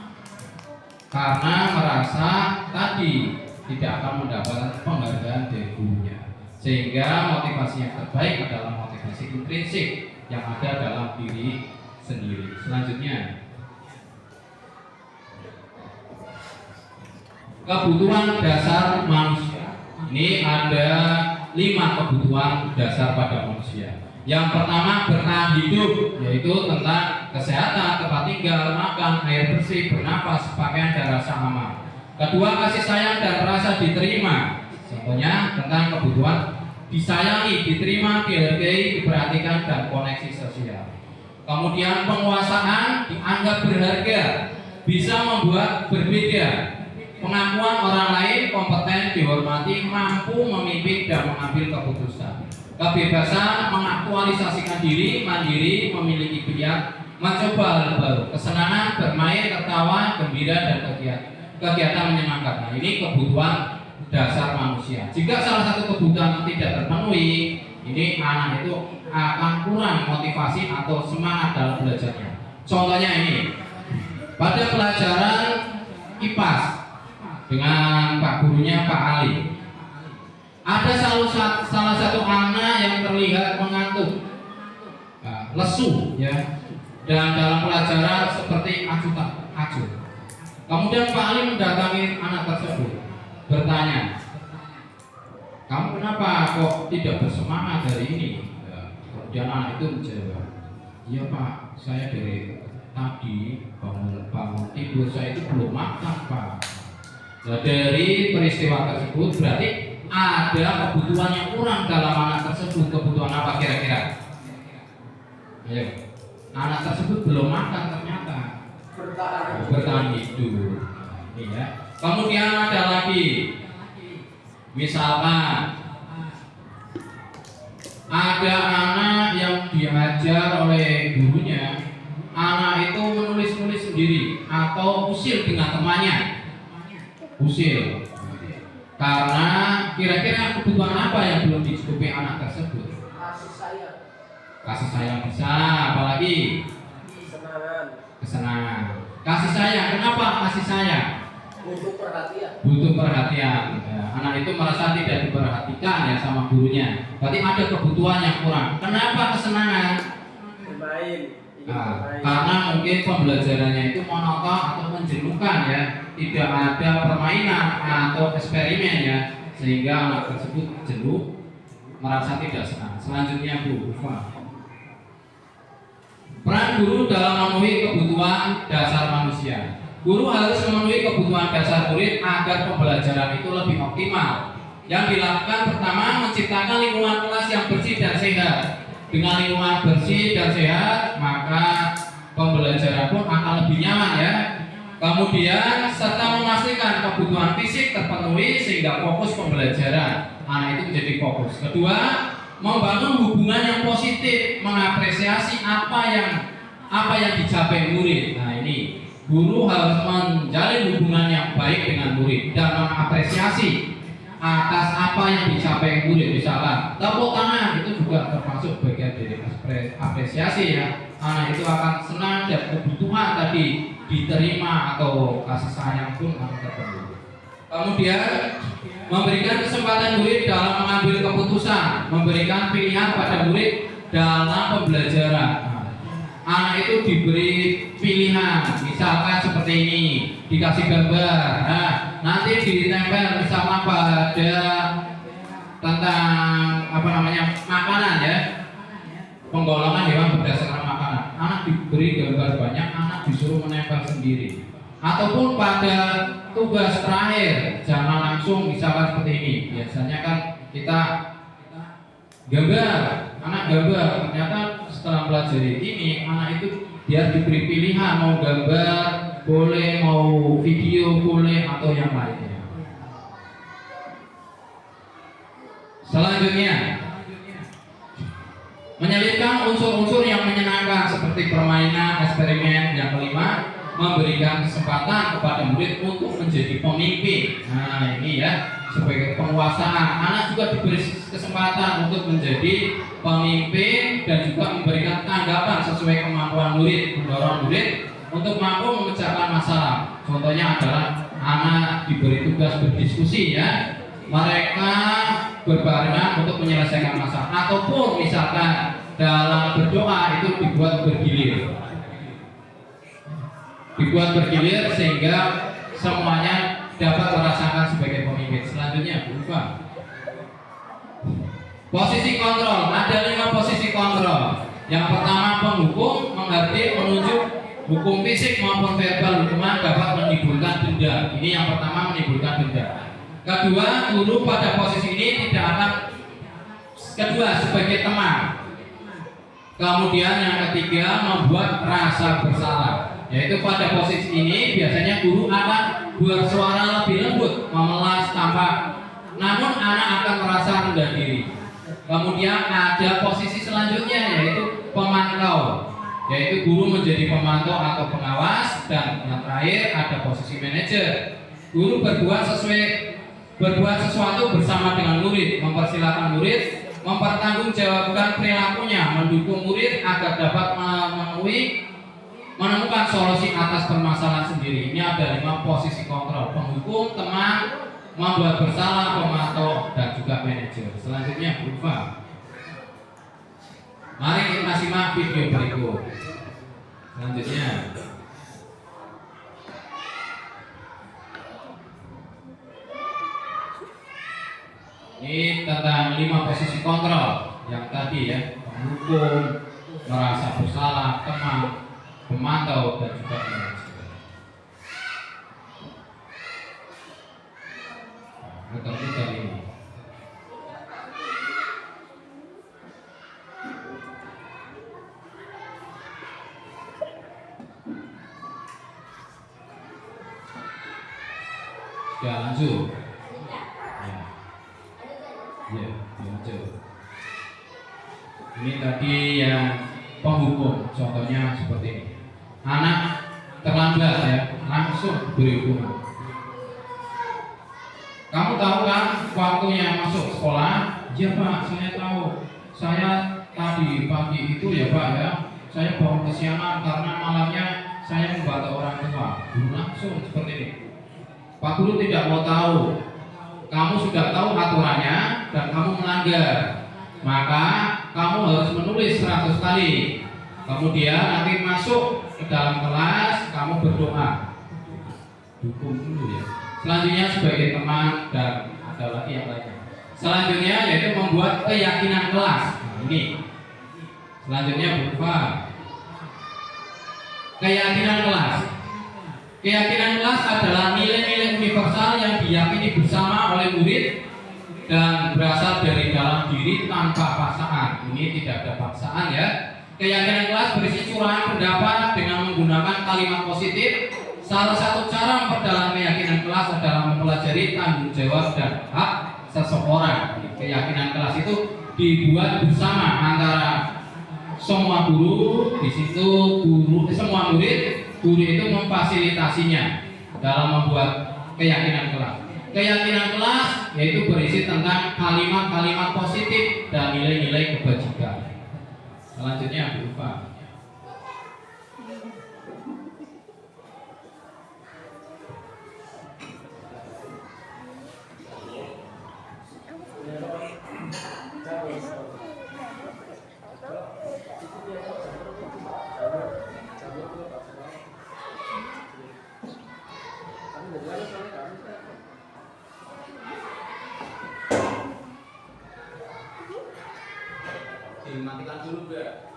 karena merasa tadi tidak akan mendapatkan penghargaan dari gurunya. Sehingga motivasi yang terbaik adalah motivasi intrinsik yang ada dalam diri sendiri. Selanjutnya, kebutuhan dasar manusia. Ini ada 5 kebutuhan dasar pada manusia. Yang pertama, bertahan hidup, yaitu tentang kesehatan, tempat tinggal, makan, air bersih, bernafas, pakaian, dan rasa aman. Kedua, kasih sayang dan rasa diterima. Contohnya tentang kebutuhan disayangi, diterima, dihargai, diperhatikan, dan koneksi sosial.
Kemudian penguasaan dianggap berharga, bisa membuat berbeda. Pengakuan orang lain kompeten, dihormati, mampu memimpin dan mengambil keputusan. Kebebasan mengaktualisasikan diri, mandiri, memiliki pilihan, mencoba hal baru, kesenangan, bermain, tertawa, gembira, dan kegiatan menyenangkan. Nah, ini kebutuhan dasar manusia. Jika salah satu kebutuhan tidak terpenuhi, ini anak itu akan kurang motivasi atau semangat dalam belajarnya. Contohnya ini, pada pelajaran IPAS dengan Pak gurunya Pak Ali, ada salah satu anak yang terlihat mengantuk, lesu, ya, dan dalam pelajaran seperti acuh. Kemudian Pak Ali mendatangi anak tersebut, bertanya, kamu kenapa kok tidak bersemangat hari ini? Kemudian anak itu menjawab, iya Pak, saya dari tadi bangun tidur saya itu belum makan Pak. Nah, dari peristiwa tersebut berarti ada kebutuhan yang kurang dalam anak tersebut. Kebutuhan apa kira-kira? Ayo, anak tersebut belum makan ternyata, bertahan hidup. Ini ya. Kemudian ada lagi, misalkan ada anak yang diajar oleh gurunya, anak itu menulis sendiri atau usil dengan temannya, usil. Karena kira-kira kebutuhan apa yang belum dicukupi anak tersebut? Kasih sayang bisa, apalagi kesenangan. Kasih sayang, kenapa kasih sayang? Butuh perhatian. Ya, anak itu merasa tidak diperhatikan ya sama gurunya. Berarti ada kebutuhan yang kurang. Kenapa kesenangan? Karena mungkin pembelajarannya itu monoton atau menjenuhkan ya, tidak ada permainan atau eksperimen ya, sehingga anak tersebut jenuh, merasa tidak senang. Selanjutnya Bu Ufa, peran guru dalam memenuhi kebutuhan dasar manusia. Guru harus memenuhi kebutuhan dasar murid agar pembelajaran itu lebih optimal. Yang dilakukan pertama, menciptakan lingkungan kelas yang bersih dan sehat. Dengan lingkungan bersih dan sehat, maka pembelajaran pun akan lebih nyaman ya. Kemudian serta memastikan kebutuhan fisik terpenuhi sehingga fokus pembelajaran anak itu menjadi fokus. Kedua, membangun hubungan yang positif, mengapresiasi apa yang dicapai murid. Nah ini, guru harus menjalin hubungan yang baik dengan murid dan mengapresiasi atas apa yang dicapai murid. Misalkan tepuk tangan itu juga termasuk bagian dari apresiasi ya. Anak itu akan senang dan kebutuhan tadi diterima atau kasih sayang pun akan terpenuhi. Kemudian memberikan kesempatan murid dalam mengambil keputusan, memberikan pilihan pada murid dalam pembelajaran. Anak itu diberi pilihan, misalkan seperti ini, dikasih gambar, nah, nanti ditempel misalkan pada tentang makanan ya, penggolongan hewan berdasarkan makanan. Anak diberi gambar banyak, anak disuruh menempel sendiri. Ataupun pada tugas terakhir, jangan langsung misalkan seperti ini. Biasanya kan kita gambar, anak gambar, ternyata setelah pelajari ini anak itu dia diberi pilihan mau gambar boleh, mau video boleh, atau yang lainnya. Selanjutnya, menyelipkan unsur-unsur yang menyenangkan seperti permainan, eksperimen. Yang kelima, memberikan kesempatan kepada murid untuk menjadi pemimpin. Nah ini ya, sebagai penguasaan, anak juga diberi kesempatan untuk menjadi pemimpin dan juga memberikan tanggapan sesuai kemampuan murid, mendorong murid untuk mampu memecahkan masalah. Contohnya adalah anak diberi tugas berdiskusi ya, mereka berbarengan untuk menyelesaikan masalah, ataupun misalkan dalam berdoa itu dibuat bergilir sehingga semuanya dapat merasakan sebagai pemimpin. Selanjutnya berubah posisi kontrol. Ada 5 posisi kontrol. Yang pertama, penghukum, mengerti, menunjuk, hukum fisik maupun verbal. Hukuman dapat menimbulkan denda. Ini yang pertama, menimbulkan denda. Kedua, guru pada posisi ini tidak akan, kedua sebagai teman.
Kemudian yang ketiga, membuat rasa bersalah, yaitu pada posisi ini biasanya guru akan bersuara lebih lembut, memelas tampak, namun anak akan merasa rendah diri. Kemudian ada posisi selanjutnya, yaitu pemantau, yaitu guru menjadi pemantau atau pengawas. Dan yang terakhir ada posisi manajer. Guru berbuat sesuatu bersama dengan murid, mempersilahkan murid, mempertanggungjawabkan perilakunya, mendukung murid agar dapat menemukan solusi atas permasalahan sendiri. Ini ada 5 posisi kontrol: penghukum, teman, membuat bersalah, pemantau, dan juga manajer. Selanjutnya berupa. Mari kita simak video berikut. Selanjutnya. Ini tentang 5 posisi kontrol yang tadi ya: penghukum, merasa bersalah, teman, pemantau, dan juga manajer. Tetapi kali ini sudah lanjut. Ya, lanjut. Ini tadi yang penghukum, contohnya seperti ini. Anak terlambat ya, langsung beri hukuman. Kamu tahu kan waktunya masuk sekolah? Ya Pak, saya tahu. Saya tadi pagi itu ya Pak ya, saya bangun kesiangan karena malamnya saya membantu orang tua. Langsung seperti ini. Pak Guru tidak mau tahu. Kamu sudah tahu aturannya dan kamu melanggar, maka kamu harus menulis 100 kali. Kemudian nanti masuk ke dalam kelas, kamu berdoa. Dukung dulu ya. Selanjutnya sebagai teman, dan ada lagi yang lainnya. Selanjutnya yaitu membuat keyakinan kelas. Nah, ini. Selanjutnya berupa keyakinan kelas. Keyakinan kelas adalah nilai-nilai universal yang diyakini bersama oleh murid dan berasal dari dalam diri tanpa paksaan. Ini tidak ada paksaan ya. Keyakinan kelas berisi curahan pendapat dengan menggunakan kalimat positif. Salah satu cara memperdalam keyakinan kelas adalah mempelajari tanggung jawab dan hak seseorang. Keyakinan kelas itu dibuat bersama antara semua guru, di situ semua murid. Guru itu memfasilitasinya dalam membuat keyakinan kelas. Keyakinan kelas yaitu berisi tentang kalimat-kalimat positif dan nilai-nilai kebajikan. Selanjutnya berupa dimatikan dulu enggak?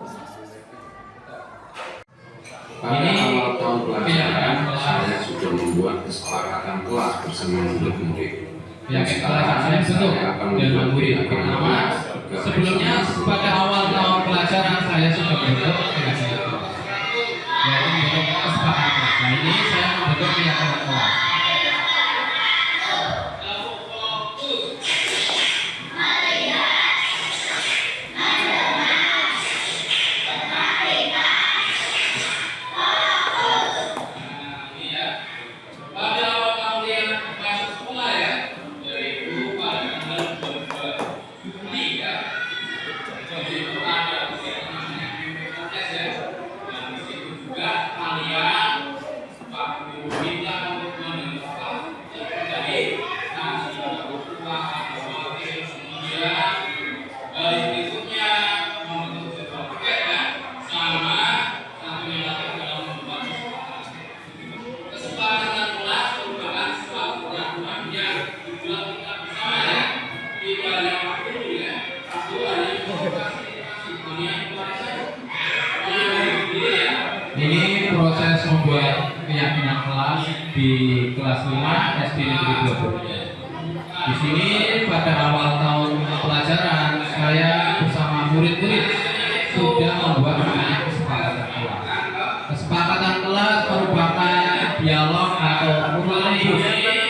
Pada awal tahun pelajaran, saya sudah membuat kesepakatan kelas bersama murid-murid.
Keyakinan kelas saya bentuk dengan murid. Pertama, sebelumnya pada awal tahun pelajaran saya sudah membentuk keyakinan kelas, yaitu membentuk kesepakatan. Nah ini saya membentuk keyakinan kelas. Ini proses membuat keyakinan kelas di kelas 5 SD Negeri 2. Di sini pada awal tahun pelajaran saya bersama murid-murid sudah namanya kesepakatan kelas. Kesepakatan kelas merupakan dialog atau rumus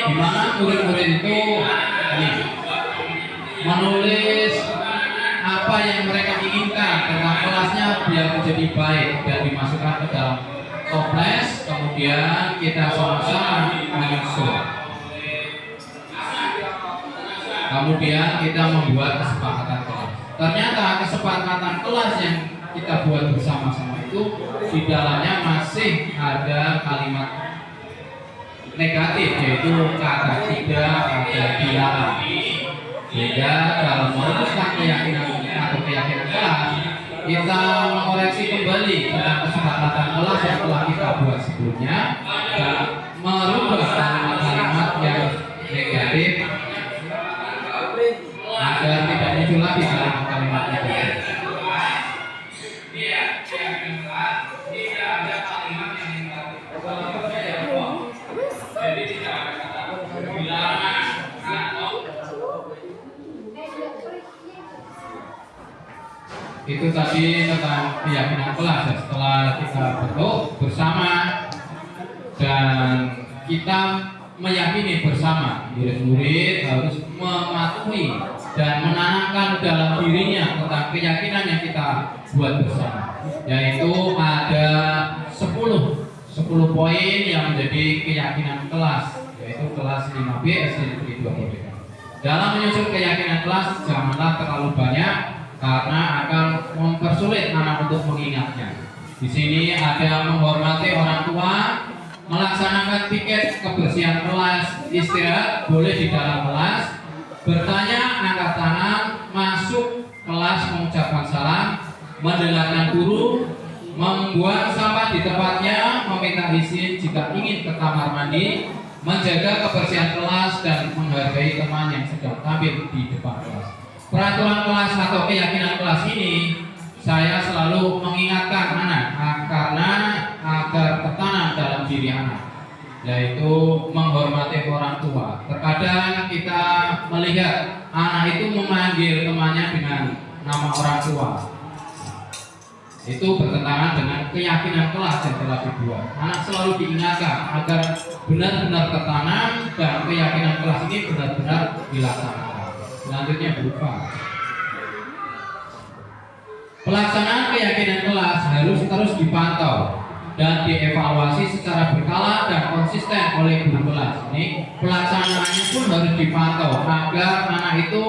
di mana murid-murid itu menulis apa yang mereka inginkan tentang kelasnya biar menjadi baik dan dimasukkan ke dalam toples, kemudian kita sama-sama menyusun. Kemudian kita membuat kesepakatan kelas. Ternyata kesepakatan kelas yang kita buat bersama-sama itu di dalamnya masih ada kalimat negatif, yaitu kata tidak, kata dilarang. Sehingga dalam merumuskan keyakinan atau keyakinan kelas, kita mengoreksi kembali tentang kesepakatan kelas yang telah kita buat sebelumnya dan merubah kalimat-kalimat yang negatif agar tidak muncul lagi kalimat negatif. Itu tadi tentang keyakinan kelas ya. Setelah kita bentuk bersama dan kita meyakini bersama, murid-murid harus mematuhi dan menanamkan dalam dirinya tentang keyakinan yang kita buat bersama, yaitu ada 10 poin yang menjadi keyakinan kelas, yaitu kelas 5B SD Negeri 2 Merdeka. Dalam menyusun keyakinan kelas janganlah terlalu banyak karena akan mempersulit anak untuk mengingatnya. Di sini ada menghormati orang tua, melaksanakan piket kebersihan kelas, istirahat boleh di dalam kelas, bertanya, angkat tangan, masuk kelas mengucapkan salam, mendengarkan guru, membuang sampah di tempatnya, meminta izin jika ingin ke kamar mandi, menjaga kebersihan kelas dan menghargai teman yang sedang tampil di depan kelas. Peraturan kelas atau keyakinan kelas ini saya selalu mengingatkan anak karena agar tertanam dalam diri anak, yaitu menghormati orang tua. Terkadang kita melihat anak itu memanggil temannya dengan nama orang tua. Itu bertentangan dengan keyakinan kelas yang telah dibuat. Anak selalu diingatkan agar benar-benar tertanam dan keyakinan kelas ini benar-benar dilaksanakan. Selanjutnya berupa pelaksanaan keyakinan kelas harus terus dipantau dan dievaluasi secara berkala dan konsisten oleh guru kelas. Ini pelaksanaannya pun harus dipantau agar anak itu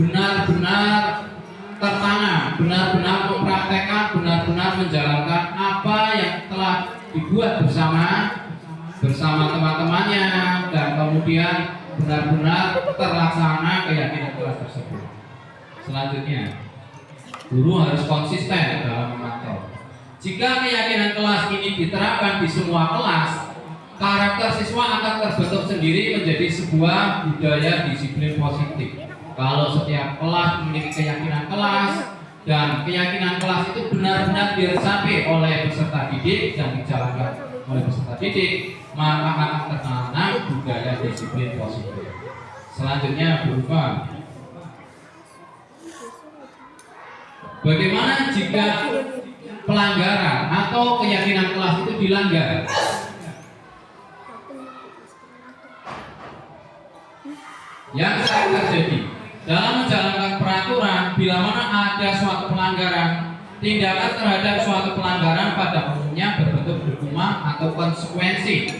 benar-benar tertanam, benar-benar mempraktekkan, benar-benar menjalankan apa yang telah dibuat bersama teman-temannya dan kemudian benar-benar terlaksana keyakinan kelas tersebut. Selanjutnya, guru harus konsisten dalam memantau. Jika keyakinan kelas ini diterapkan di semua kelas, karakter siswa akan terbentuk sendiri menjadi sebuah budaya disiplin positif. Kalau setiap kelas memiliki keyakinan kelas dan keyakinan kelas itu benar-benar diresapi oleh peserta didik dan dijalankan oleh peserta didik, maka akan tertanam budaya disiplin positif. Selanjutnya berupa bagaimana jika pelanggaran atau keyakinan kelas itu dilanggar. Yang sering terjadi dalam menjalankan peraturan, bila mana ada suatu pelanggaran, tindakan terhadap suatu pelanggaran pada umumnya berbentuk hukuman atau konsekuensi.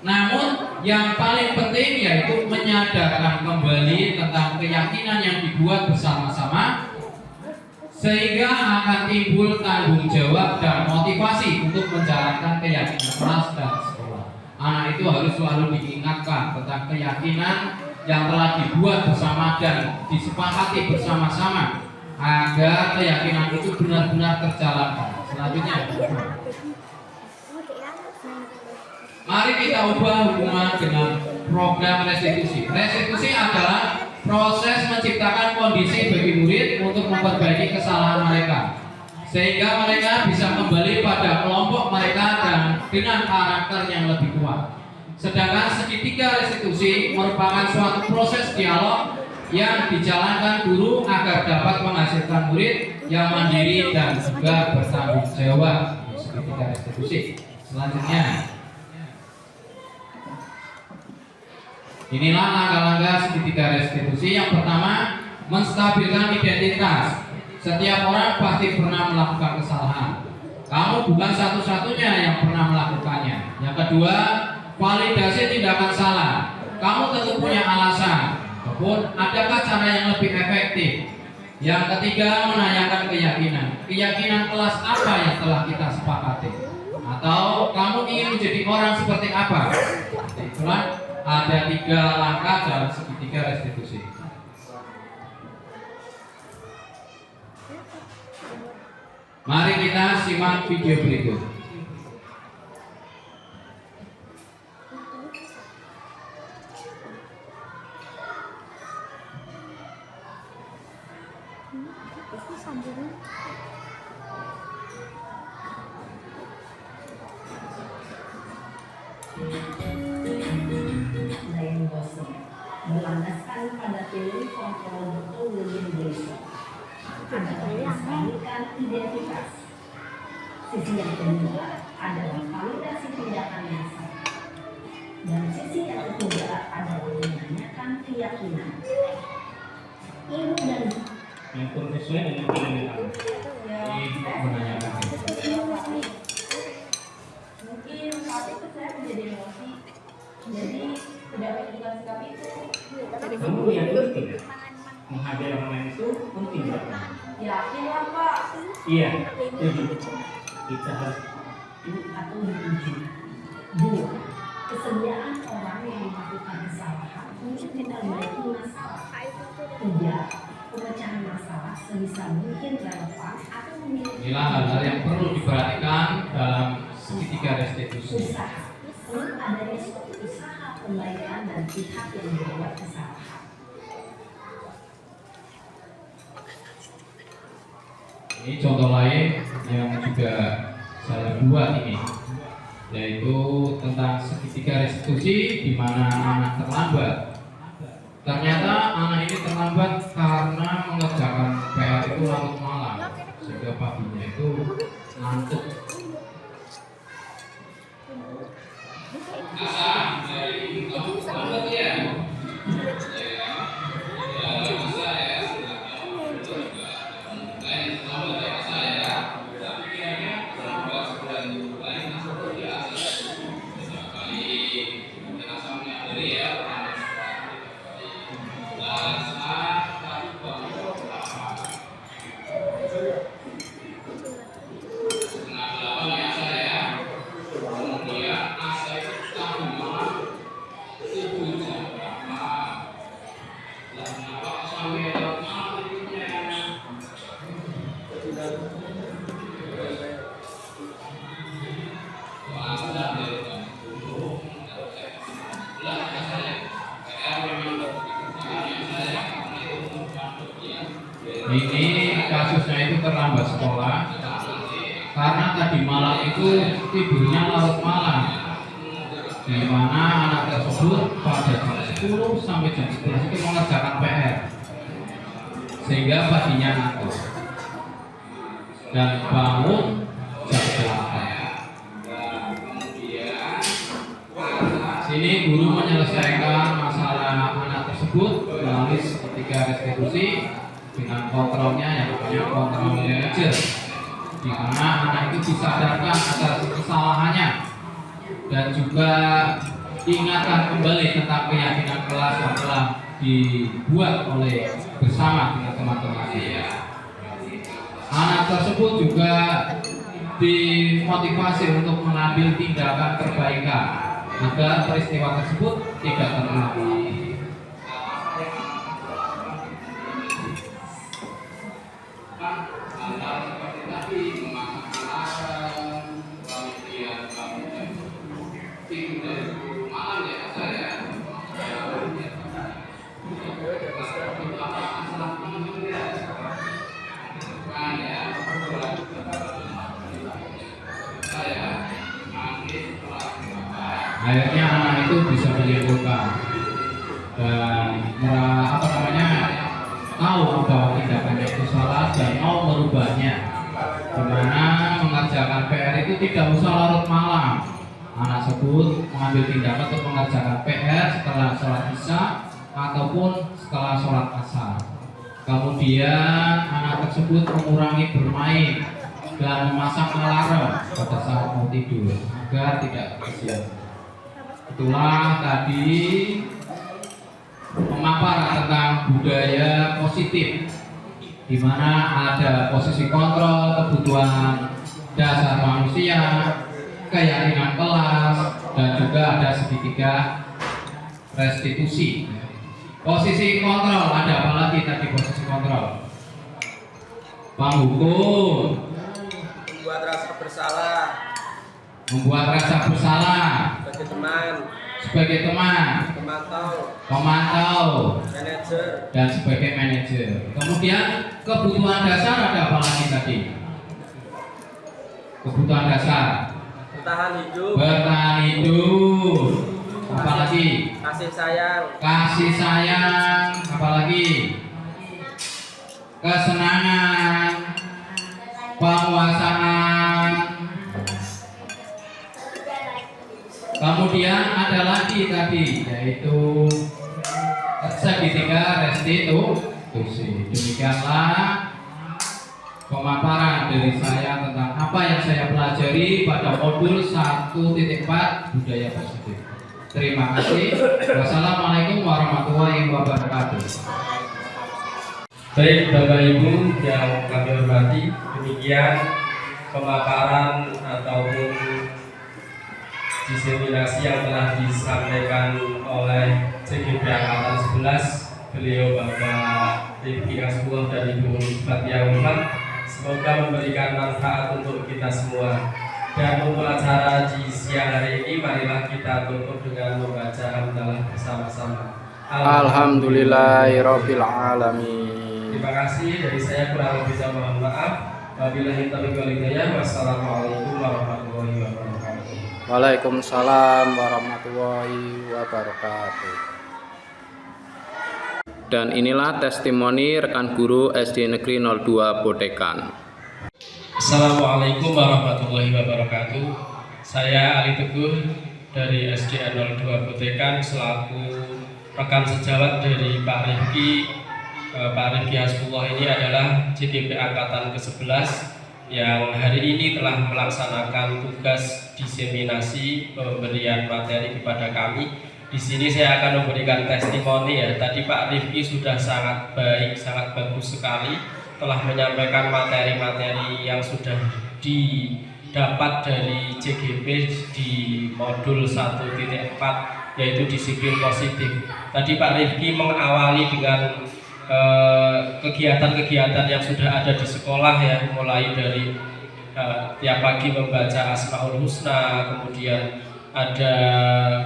Namun yang paling penting yaitu menyadarkan kembali tentang keyakinan yang dibuat bersama-sama, sehingga akan timbul tanggung jawab dan motivasi untuk menjalankan keyakinan kelas dan sekolah. Anak itu harus selalu diingatkan tentang keyakinan yang telah dibuat bersama dan disepakati bersama-sama agar keyakinan itu benar-benar terjalankan. Selanjutnya, mari kita ubah hubungan dengan program restitusi. Restitusi adalah proses menciptakan kondisi bagi murid untuk memperbaiki kesalahan mereka, sehingga mereka bisa kembali pada kelompok mereka dan dengan karakter yang lebih kuat. Sedangkan segitiga restitusi merupakan suatu proses dialog yang dijalankan guru agar dapat menghasilkan murid yang mandiri dan juga bertanggung jawab. Segitiga restitusi. Selanjutnya, inilah langkah-langkah segitiga restitusi. Yang pertama, menstabilkan identitas. Setiap orang pasti pernah melakukan kesalahan. Kamu bukan satu-satunya yang pernah melakukannya. Yang kedua, validasi tindakan salah. Kamu tentu punya alasan. Ataupun adakah cara yang lebih efektif? Yang ketiga, menanyakan keyakinan. Keyakinan kelas apa yang telah kita sepakati? Atau kamu ingin menjadi orang seperti apa? Itulah ada 3 langkah dalam segitiga restitusi. Mari kita simak video berikut.
Diane Boston berlandaskan pada teori kontrol Dr. William Gleason adalah menstabilkan identitas. Sisi yang kedua adalah validasi tindakan yang salah, dan sisi yang ketiga adalah menanyakan keyakinan. Ibu dan
yang sesuai dengan pilihan kamu.
Menanyakan.
mungkin saat itu saya menjadi emosi, jadi tidak menunjukkan sikap itu.
Kamu yakin tidak? Menghargai orang lain itu penting buat kamu.
Yakin lah Pak.
Iya, setuju. Kita harus
Atau dipuji. 2. Kesediaan orang yang melakukan kesalahan untuk memperbaiki masalah. 3. Pemecahan masalah sebisa mungkin relevan atau memiliki
Inilah hal-hal yang perlu diperhatikan dalam segitiga restitusi.
usaha. Perlu adanya suatu usaha perbaikan dan pihak yang berbuat kesalahan.
Ini contoh lain yang juga saya buat ini, yaitu tentang segitiga restitusi di mana anak terlambat. Ternyata anak ini terlambat karena mengerjakan PR itu larut malam, sehingga paginya itu ngantuk. Ini kasusnya itu terlambat sekolah karena tadi malam itu tidurnya larut malam, di mana anak tersebut pada jam 10 sampai jam 11 itu mengerjakan PR, sehingga paginya ngantuk dan bangun jam 8. Sini guru menyelesaikan masalah anak tersebut melalui segitiga restitusi dengan kontrolnya yang namanya kontrol manajer, di mana anak itu disadarkan atas kesalahannya dan juga diingatkan kembali tentang keyakinan kelas yang telah dibuat oleh bersama dengan teman-temannya. Anak tersebut juga dimotivasi untuk mengambil tindakan perbaikan agar peristiwa tersebut tidak terulang lagi. Akhirnya anak itu bisa menyimpulkan dan tidak usah larut malam. Anak tersebut mengambil tindakan untuk mengerjakan PR setelah sholat isya ataupun setelah sholat asar. Kemudian anak tersebut mengurangi bermain dan memasang alarm pada saat mau tidur agar tidak kesian. Itulah tadi pemaparan tentang budaya positif, di mana ada posisi kontrol kebutuhan dasar manusia, keyakinan kelas, dan juga ada segitiga restitusi. Posisi kontrol, ada apa lagi tadi posisi kontrol? Penghukum,
Membuat rasa bersalah
membuat rasa bersalah
sebagai teman,
sebagai teman, pemantau,
manajer,
dan sebagai manajer. Kemudian kebutuhan dasar ada apa lagi tadi? Kebutuhan dasar,
bertahan hidup,
apalagi
kasih sayang,
apalagi kesenangan, penguasaan. Kemudian ada lagi tadi, yaitu segitiga restitusi. Demikianlah pemaparan dari saya tentang apa yang saya pelajari pada modul 1.4 budaya positif. Terima kasih. Wassalamualaikum warahmatullahi wabarakatuh.
Baik Bapak Ibu yang kami hormati, demikian pemaparan ataupun diseminasi yang telah disampaikan oleh CGP Angkatan 11, beliau Bapak Rifki Hasbuloh dan Ibu Fathia Umar. Semoga memberikan manfaat untuk kita semua. Dan untuk acara di siang hari ini, marilah kita tutup dengan membaca hamdalah bersama-sama.
Alhamdulillahirabbil alamin.
Terima kasih dari saya, kurang lebih saya mohon maaf. Wabillahi taufiq wal hidayah. Wassalamualaikum warahmatullahi wabarakatuh.
Waalaikumsalam warahmatullahi wabarakatuh. Dan inilah testimoni rekan guru SD Negeri 02 Bodekan.
Assalamualaikum warahmatullahi wabarakatuh. Saya Ali Teguh dari SDN 02 Bodekan selaku rekan sejawat dari Pak Rifki. Pak Rifki Hasbuloh ini adalah CGP Angkatan ke-11 yang hari ini telah melaksanakan tugas diseminasi pemberian materi kepada kami. Di sini saya akan memberikan testimoni ya. Tadi Pak Rifki sudah sangat baik, sangat bagus sekali telah menyampaikan materi-materi yang sudah didapat dari CGP di modul 1.4 yaitu disiplin positif. Tadi Pak Rifki mengawali dengan kegiatan-kegiatan yang sudah ada di sekolah ya, mulai dari tiap pagi membaca Asmaul Husna, kemudian ada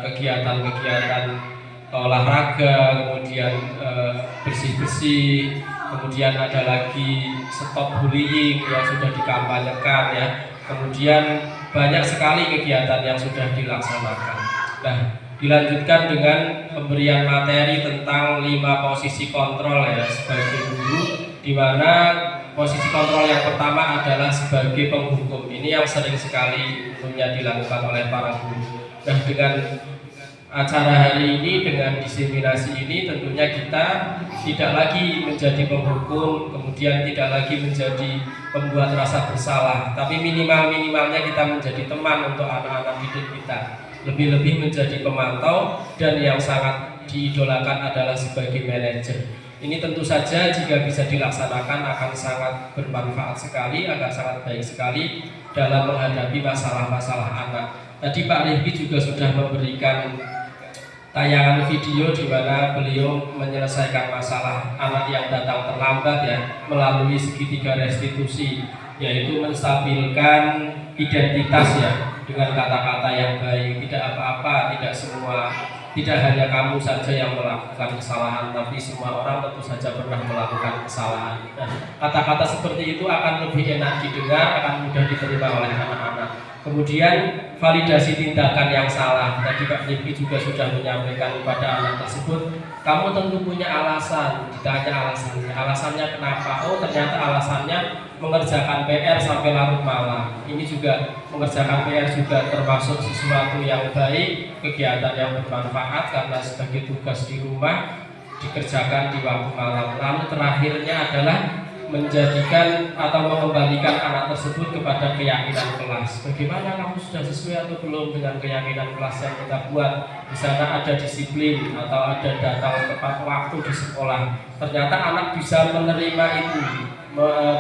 kegiatan-kegiatan olahraga, kemudian bersih-bersih, kemudian ada lagi stop bullying yang sudah dikampanyekan ya. Kemudian banyak sekali kegiatan yang sudah dilaksanakan. Nah, dilanjutkan dengan pemberian materi tentang 5 posisi kontrol ya sebagai guru, di mana posisi kontrol yang pertama adalah sebagai penghukum. Ini yang sering sekali dilakukan oleh para guru. Nah, dengan acara hari ini, dengan diseminasi ini, tentunya kita tidak lagi menjadi penghukum, kemudian tidak lagi menjadi pembuat rasa bersalah, tapi minimalnya kita menjadi teman untuk anak-anak didik kita. Lebih-lebih menjadi pemantau, dan yang sangat diidolakan adalah sebagai manajer. Ini tentu saja jika bisa dilaksanakan akan sangat bermanfaat sekali, akan sangat baik sekali dalam menghadapi masalah-masalah anak. Tadi Pak Rifki juga sudah memberikan tayangan video di mana beliau menyelesaikan masalah anak yang datang terlambat ya melalui segitiga restitusi, yaitu menstabilkan identitas ya dengan kata-kata yang baik. Tidak apa-apa, tidak hanya kamu saja yang melakukan kesalahan, tapi semua orang tentu saja pernah melakukan kesalahan. Nah, kata-kata seperti itu akan lebih enak didengar, akan mudah diterima oleh anak-anak. Kemudian validasi tindakan yang salah. Tadi Pak Rifki juga sudah menyampaikan kepada anak tersebut, kamu tentu punya alasan. Ditanya alasannya. Alasannya kenapa? Oh, ternyata alasannya mengerjakan PR sampai larut malam. Ini juga mengerjakan PR juga termasuk sesuatu yang baik, kegiatan yang bermanfaat karena sebagai tugas di rumah dikerjakan di waktu malam. Lalu terakhirnya adalah menjadikan atau mengembalikan anak tersebut kepada keyakinan kelas. Bagaimana kamu sudah sesuai atau belum dengan keyakinan kelas yang kita buat? Di sana ada disiplin atau ada datang tepat waktu di sekolah. Ternyata anak bisa menerima itu.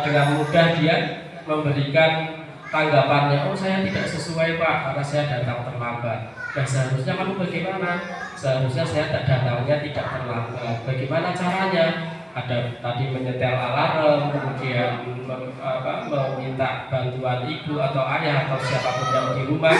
Dengan mudah dia memberikan tanggapannya, oh saya tidak sesuai Pak karena saya datang terlambat. Dan seharusnya kamu bagaimana? Seharusnya saya datangnya tidak terlambat. Bagaimana caranya? Ada tadi menyetel alarm, kemudian meminta bantuan ibu atau ayah atau siapapun yang di rumah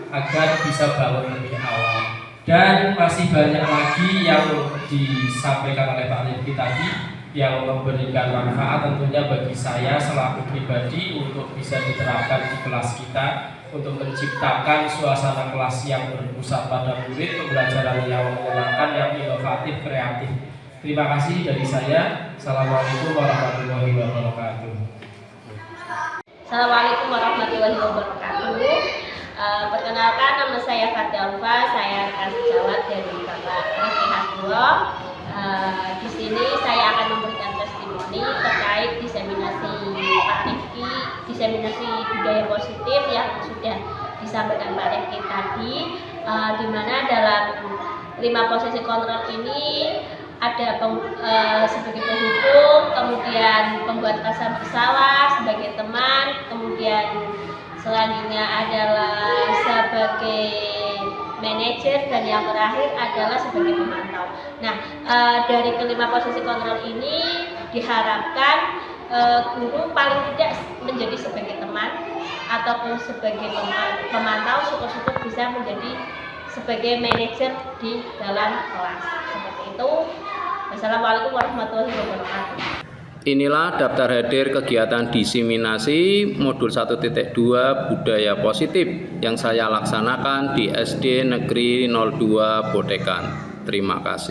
agar bisa bangun lebih awal. Dan masih banyak lagi yang disampaikan oleh Pak Rifki tadi yang memberikan manfaat tentunya bagi saya selaku pribadi untuk bisa diterapkan di kelas kita untuk menciptakan suasana kelas yang berpusat pada murid, pembelajaran yang menyenangkan, yang inovatif, kreatif. Terima kasih dari saya. Assalamualaikum warahmatullahi wabarakatuh.
Assalamualaikum warahmatullahi wabarakatuh. Perkenalkan, nama saya Fatia Alfa, saya kasih jawab dari Bapak Rifki Hasbuo. Di sini saya akan memberikan testimoni terkait diseminasi Pak Rifki, diseminasi budaya positif yang sudah disampaikan Pak Rifki tadi, di mana dalam 5 posisi kontrol ini ada sebagai penghubung, kemudian pembuat rasa bersalah sebagai teman, kemudian selanjutnya adalah sebagai manajer, dan yang terakhir adalah sebagai pemantau. Nah, dari kelima posisi kontrol ini diharapkan guru paling tidak menjadi sebagai teman ataupun sebagai pemantau, syukur-syukur bisa menjadi sebagai manajer di dalam kelas. Seperti itu. Wassalamualaikum warahmatullahi wabarakatuh.
Inilah daftar hadir kegiatan diseminasi modul 1.2 budaya positif yang saya laksanakan di SD Negeri 02 Bodekan. Terima kasih.